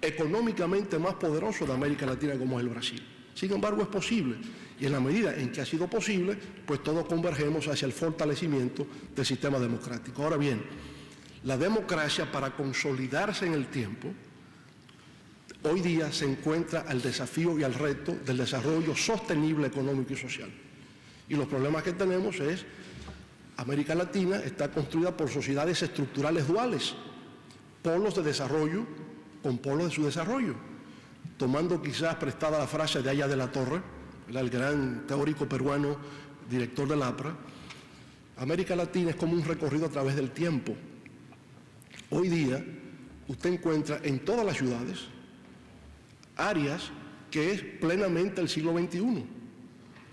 económicamente más poderoso de América Latina como es el Brasil? Sin embargo, es posible. Y en la medida en que ha sido posible, pues todos convergemos hacia el fortalecimiento del sistema democrático. Ahora bien, la democracia, para consolidarse en el tiempo, hoy día se encuentra al desafío y al reto del desarrollo sostenible económico y social. Y los problemas que tenemos es, América Latina está construida por sociedades estructurales duales, polos de desarrollo con polos de subdesarrollo. Tomando quizás prestada la frase de Aya de la Torre, el gran teórico peruano, director del APRA, América Latina es como un recorrido a través del tiempo. Hoy día, usted encuentra en todas las ciudades áreas que es plenamente el siglo XXI.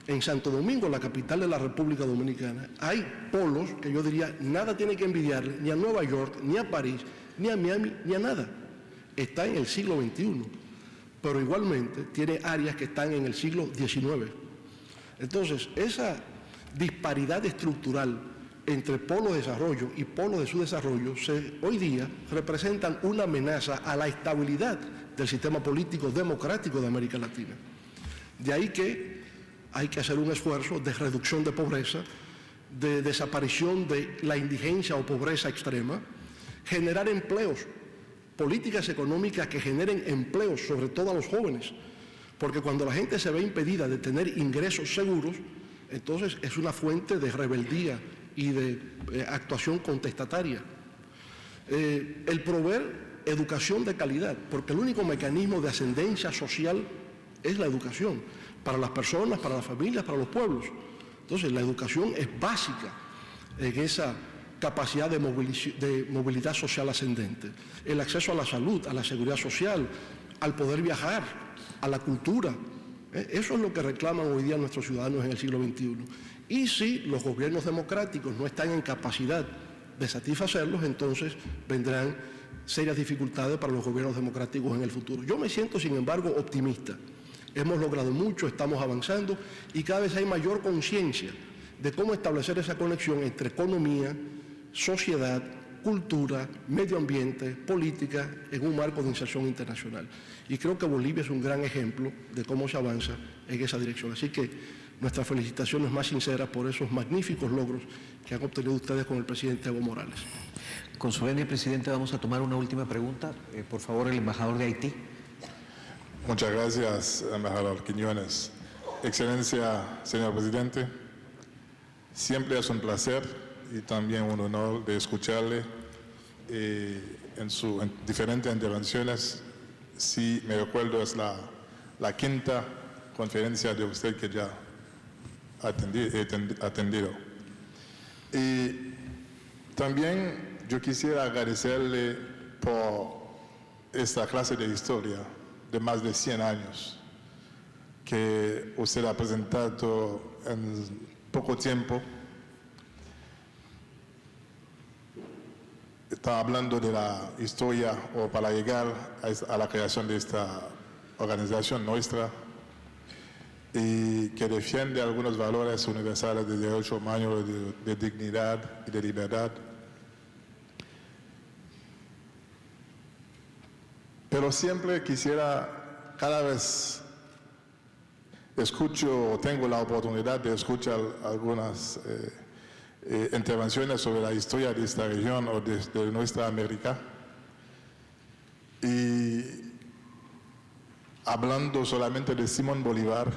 En Santo Domingo, la capital de la República Dominicana, hay polos que yo diría, nada tiene que envidiarle ni a Nueva York, ni a París, ni a Miami, ni a nada. Está en el siglo XXI. Pero igualmente tiene áreas que están en el siglo XIX. Entonces, esa disparidad estructural entre polos de desarrollo y polos de subdesarrollo hoy día representan una amenaza a la estabilidad del sistema político democrático de América Latina. De ahí que hay que hacer un esfuerzo de reducción de pobreza, de desaparición de la indigencia o pobreza extrema, generar empleos políticas económicas que generen empleos, sobre todo a los jóvenes, porque cuando la gente se ve impedida de tener ingresos seguros, entonces es una fuente de rebeldía y de actuación contestataria. El proveer educación de calidad, porque el único mecanismo de ascendencia social es la educación, para las personas, para las familias, para los pueblos. Entonces la educación es básica en esa capacidad de movilidad social ascendente. El acceso a la salud, a la seguridad social, al poder viajar, a la cultura. Eso es lo que reclaman hoy día nuestros ciudadanos en el siglo XXI. Y si los gobiernos democráticos no están en capacidad de satisfacerlos, entonces vendrán serias dificultades para los gobiernos democráticos en el futuro. Yo me siento, sin embargo, optimista. Hemos logrado mucho, estamos avanzando y cada vez hay mayor conciencia de cómo establecer esa conexión entre economía, sociedad, cultura, medio ambiente, política, en un marco de inserción internacional. Y creo que Bolivia es un gran ejemplo de cómo se avanza en esa dirección. Así que nuestras felicitaciones más sinceras por esos magníficos logros que han obtenido ustedes con el presidente Evo Morales. Con su venia, presidente, vamos a tomar una última pregunta. Por favor, el embajador de Haití. Muchas gracias, embajador Quiñones. Excelencia, señor presidente, siempre es un placer y también un honor de escucharle en diferentes intervenciones. Si me recuerdo, es la quinta conferencia de usted que ya he atendido. Y también yo quisiera agradecerle por esta clase de historia de más de 100 años que usted ha presentado en poco tiempo. Está hablando de la historia o para llegar a la creación de esta organización nuestra y que defiende algunos valores universales de derechos humanos, de dignidad y de libertad. Pero siempre quisiera, cada vez escucho o tengo la oportunidad de escuchar algunas intervenciones sobre la historia de esta región o de nuestra América, y hablando solamente de Simón Bolívar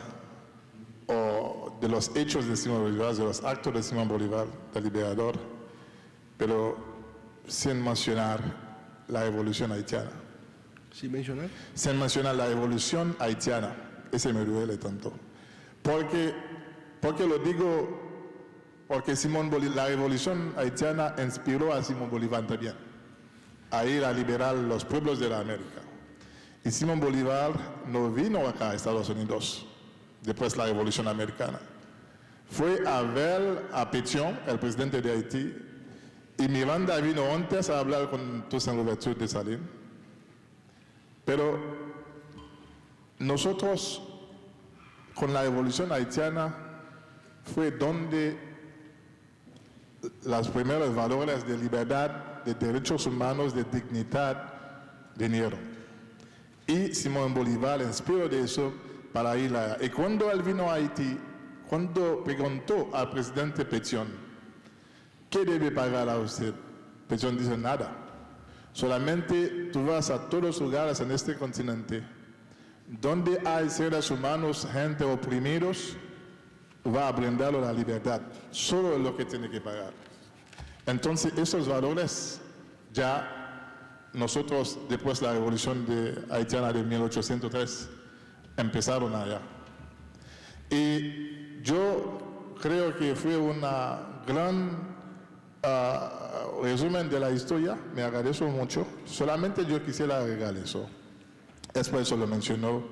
o de los hechos de Simón Bolívar, de los actos de Simón Bolívar, del liberador, pero sin mencionar la revolución haitiana. ¿Sin mencionar? Sin mencionar la revolución haitiana. Ese me duele tanto. Porque lo digo, porque la revolución haitiana inspiró a Simón Bolívar también a ir a liberar los pueblos de la América. Y Simón Bolívar no vino acá a Estados Unidos después de la revolución americana. Fue a ver a Pétion, el presidente de Haití, y Miranda vino antes a hablar con Toussaint Louverture Dessalines. Pero nosotros, con la revolución haitiana, fue donde los primeros valores de libertad, de derechos humanos, de dignidad, vinieron. Y Simón Bolívar inspiró de eso para ir allá. Y cuando él vino a Haití, cuando preguntó al presidente Pétion, ¿qué debe pagar a usted? Pétion dice, nada. Solamente tú vas a todos los lugares en este continente donde hay seres humanos, gente oprimidos, va a brindarle la libertad. Solo lo que tiene que pagar. Entonces, esos valores ya nosotros, después de la revolución haitiana de 1803, empezaron allá. Y yo creo que fue una gran resumen de la historia, me agradezco mucho. Solamente yo quisiera agregar eso. Después lo mencionó,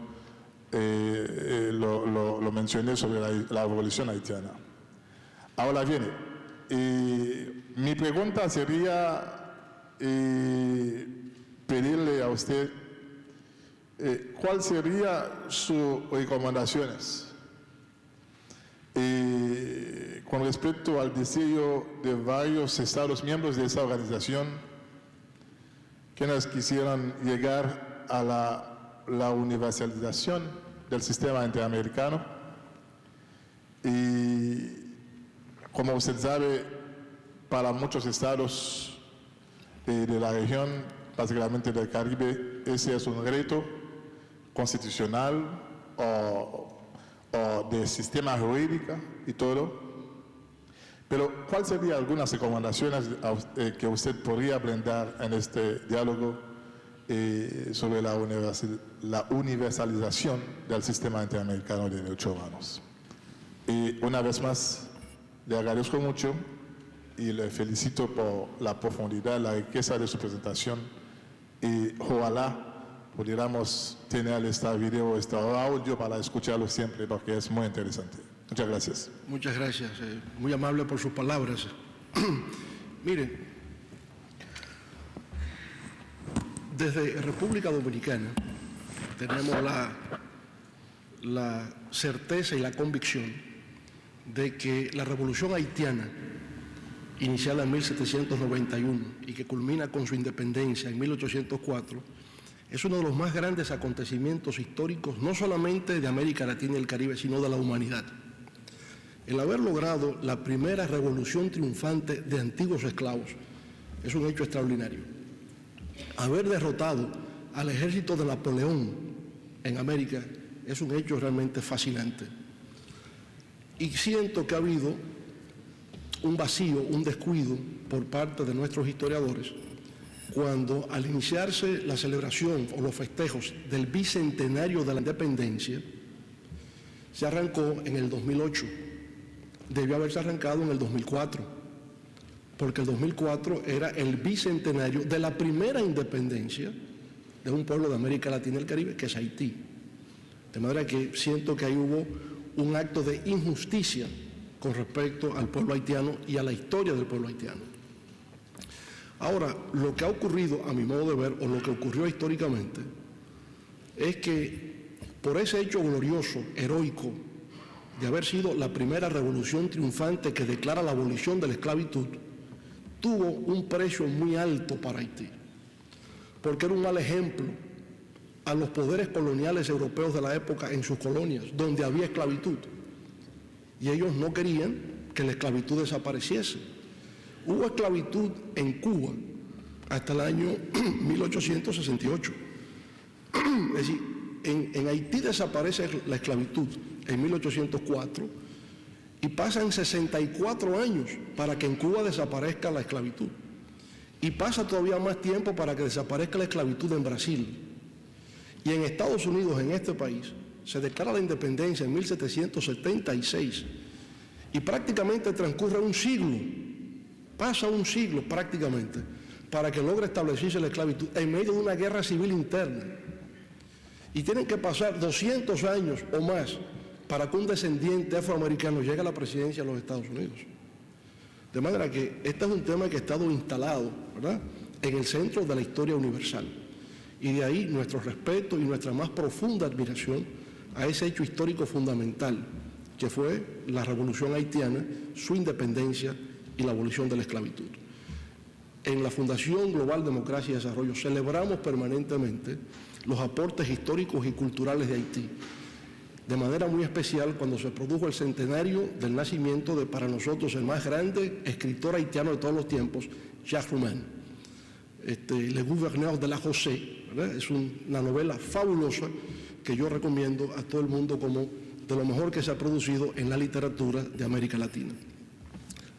lo mencioné sobre la revolución haitiana. Ahora viene, mi pregunta sería pedirle a usted cuáles serían sus recomendaciones con respecto al deseo de varios estados miembros de esa organización quienes quisieran llegar a la universalización del sistema interamericano. Y como usted sabe, para muchos estados de la región particularmente del Caribe, ese es un reto constitucional o de sistema jurídico y todo. Pero, ¿cuáles serían algunas recomendaciones que usted podría brindar en este diálogo sobre la universalización del sistema interamericano de derechos humanos? Y una vez más, le agradezco mucho y le felicito por la profundidad, la riqueza de su presentación, y ojalá pudiéramos tener este video, este audio para escucharlo siempre, porque es muy interesante. Muchas gracias. Muchas gracias, muy amable por sus palabras. Miren, desde República Dominicana tenemos la certeza y la convicción de que la revolución haitiana, iniciada en 1791 y que culmina con su independencia en 1804, es uno de los más grandes acontecimientos históricos, no solamente de América Latina y el Caribe, sino de la humanidad. El haber logrado la primera revolución triunfante de antiguos esclavos es un hecho extraordinario. Haber derrotado al ejército de Napoleón en América es un hecho realmente fascinante. Y siento que ha habido un vacío, un descuido por parte de nuestros historiadores cuando, al iniciarse la celebración o los festejos del bicentenario de la independencia, se arrancó en el 2008. Debió haberse arrancado en el 2004, porque el 2004 era el bicentenario de la primera independencia de un pueblo de América Latina y el Caribe, que es Haití. De manera que siento que ahí hubo un acto de injusticia con respecto al pueblo haitiano y a la historia del pueblo haitiano. Ahora, lo que ha ocurrido, a mi modo de ver, o lo que ocurrió históricamente, es que por ese hecho glorioso, heroico, de haber sido la primera revolución triunfante que declara la abolición de la esclavitud, tuvo un precio muy alto para Haití, porque era un mal ejemplo a los poderes coloniales europeos de la época en sus colonias, donde había esclavitud, y ellos no querían que la esclavitud desapareciese. Hubo esclavitud en Cuba hasta el año 1868. Es decir, en Haití desaparece la esclavitud en 1804 y pasan 64 años para que en Cuba desaparezca la esclavitud. Y pasa todavía más tiempo para que desaparezca la esclavitud en Brasil. Y en Estados Unidos, en este país, se declara la independencia en 1776 y prácticamente transcurre un siglo, pasa un siglo prácticamente, para que logre establecerse la esclavitud en medio de una guerra civil interna. Y tienen que pasar 200 años o más para que un descendiente afroamericano llegue a la presidencia de los Estados Unidos. De manera que este es un tema que ha estado instalado, ¿verdad?, en el centro de la historia universal. Y de ahí nuestro respeto y nuestra más profunda admiración a ese hecho histórico fundamental, que fue la revolución haitiana, su independencia y la abolición de la esclavitud. En la Fundación Global Democracia y Desarrollo celebramos permanentemente los aportes históricos y culturales de Haití, de manera muy especial cuando se produjo el centenario del nacimiento de, para nosotros, el más grande escritor haitiano de todos los tiempos, Jacques Roumain, Le Gouverneur de la José, ¿verdad? Es una novela fabulosa que yo recomiendo a todo el mundo como de lo mejor que se ha producido en la literatura de América Latina.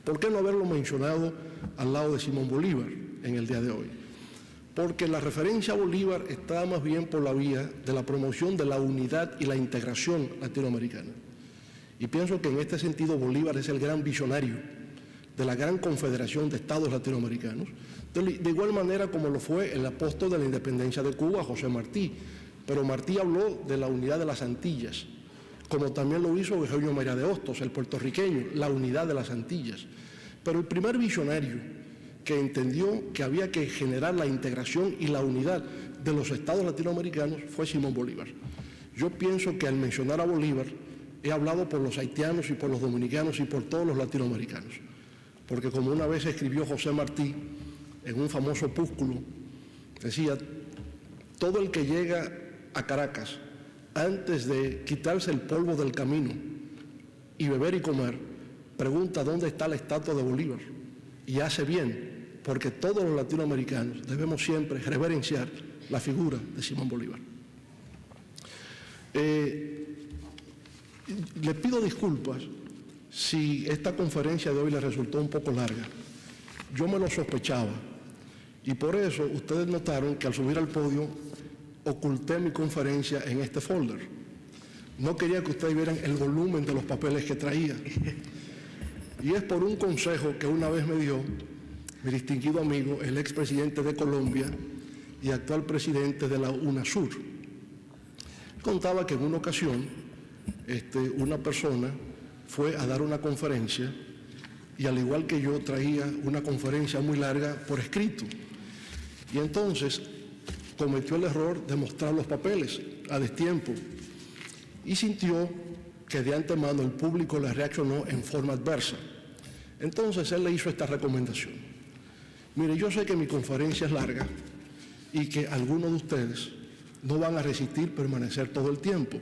¿Por qué no haberlo mencionado al lado de Simón Bolívar en el día de hoy? Porque la referencia a Bolívar está más bien por la vía de la promoción de la unidad y la integración latinoamericana. Y pienso que en este sentido Bolívar es el gran visionario de la gran confederación de estados latinoamericanos, de igual manera como lo fue el apóstol de la independencia de Cuba, José Martí. Pero Martí habló de la unidad de las Antillas, como también lo hizo Eugenio María de Hostos, el puertorriqueño, la unidad de las Antillas. Pero el primer visionario que entendió que había que generar la integración y la unidad de los estados latinoamericanos fue Simón Bolívar. Yo pienso que al mencionar a Bolívar he hablado por los haitianos y por los dominicanos y por todos los latinoamericanos, porque como una vez escribió José Martí en un famoso opúsculo, decía: todo el que llega a Caracas antes de quitarse el polvo del camino y beber y comer, pregunta dónde está la estatua de Bolívar, y hace bien, porque todos los latinoamericanos debemos siempre reverenciar la figura de Simón Bolívar. Le pido disculpas si esta conferencia de hoy le resultó un poco larga. Yo me lo sospechaba y por eso ustedes notaron que al subir al podio oculté mi conferencia en este folder. No quería que ustedes vieran el volumen de los papeles que traía. Y es por un consejo que una vez me dio mi distinguido amigo, el expresidente de Colombia y actual presidente de la UNASUR. Contaba que en una ocasión una persona fue a dar una conferencia y al igual que yo traía una conferencia muy larga por escrito. Y entonces cometió el error de mostrar los papeles a destiempo y sintió que de antemano el público le reaccionó en forma adversa. Entonces él le hizo esta recomendación. Mire, yo sé que mi conferencia es larga y que algunos de ustedes no van a resistir permanecer todo el tiempo.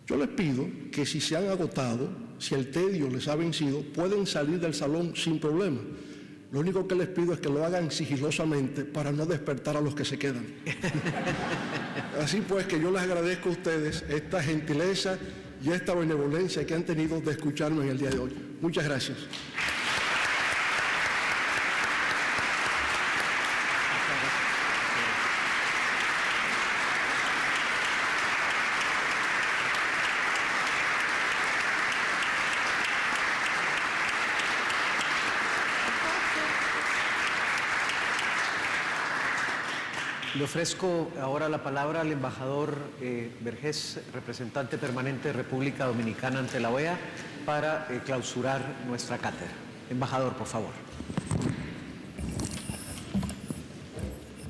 Yo les pido que si se han agotado, si el tedio les ha vencido, pueden salir del salón sin problema. Lo único que les pido es que lo hagan sigilosamente para no despertar a los que se quedan. Así pues, que yo les agradezco a ustedes esta gentileza y esta benevolencia que han tenido de escucharme en el día de hoy. Muchas gracias. Le ofrezco ahora la palabra al embajador Vergés, representante permanente de República Dominicana ante la OEA, para clausurar nuestra cátedra. Embajador, por favor.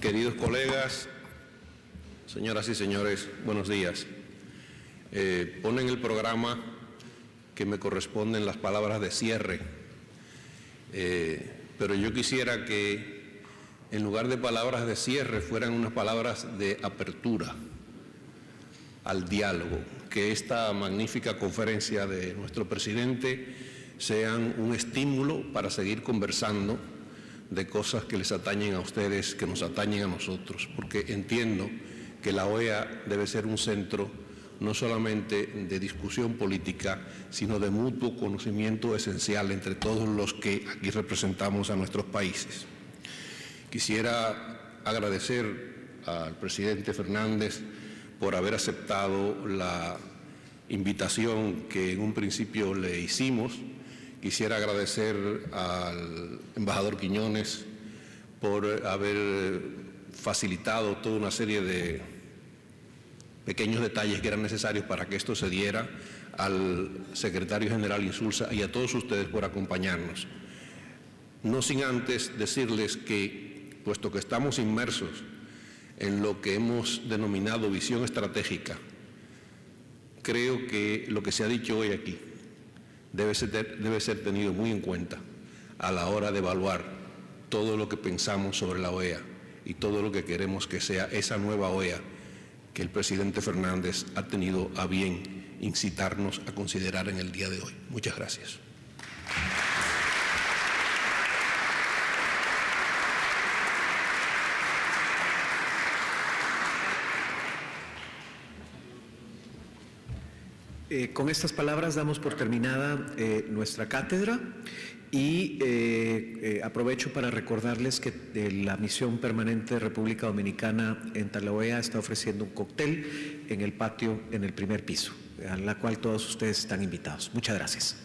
Queridos colegas, señoras y señores, buenos días. Pone en el programa que me corresponden las palabras de cierre, pero yo quisiera que en lugar de palabras de cierre fueran unas palabras de apertura al diálogo, que esta magnífica conferencia de nuestro presidente sean un estímulo para seguir conversando de cosas que les atañen a ustedes, que nos atañen a nosotros, porque entiendo que la OEA debe ser un centro no solamente de discusión política, sino de mutuo conocimiento esencial entre todos los que aquí representamos a nuestros países. Quisiera agradecer al presidente Fernández por haber aceptado la invitación que en un principio le hicimos. Quisiera agradecer al embajador Quiñones por haber facilitado toda una serie de pequeños detalles que eran necesarios para que esto se diera, al secretario general Insulza y a todos ustedes por acompañarnos. No sin antes decirles que, puesto que estamos inmersos en lo que hemos denominado visión estratégica, creo que lo que se ha dicho hoy aquí debe ser tenido muy en cuenta a la hora de evaluar todo lo que pensamos sobre la OEA y todo lo que queremos que sea esa nueva OEA que el presidente Fernández ha tenido a bien incitarnos a considerar en el día de hoy. Muchas gracias. Con estas palabras damos por terminada nuestra cátedra y aprovecho para recordarles que la Misión Permanente de República Dominicana en la OEA está ofreciendo un cóctel en el patio en el primer piso, a la cual todos ustedes están invitados. Muchas gracias.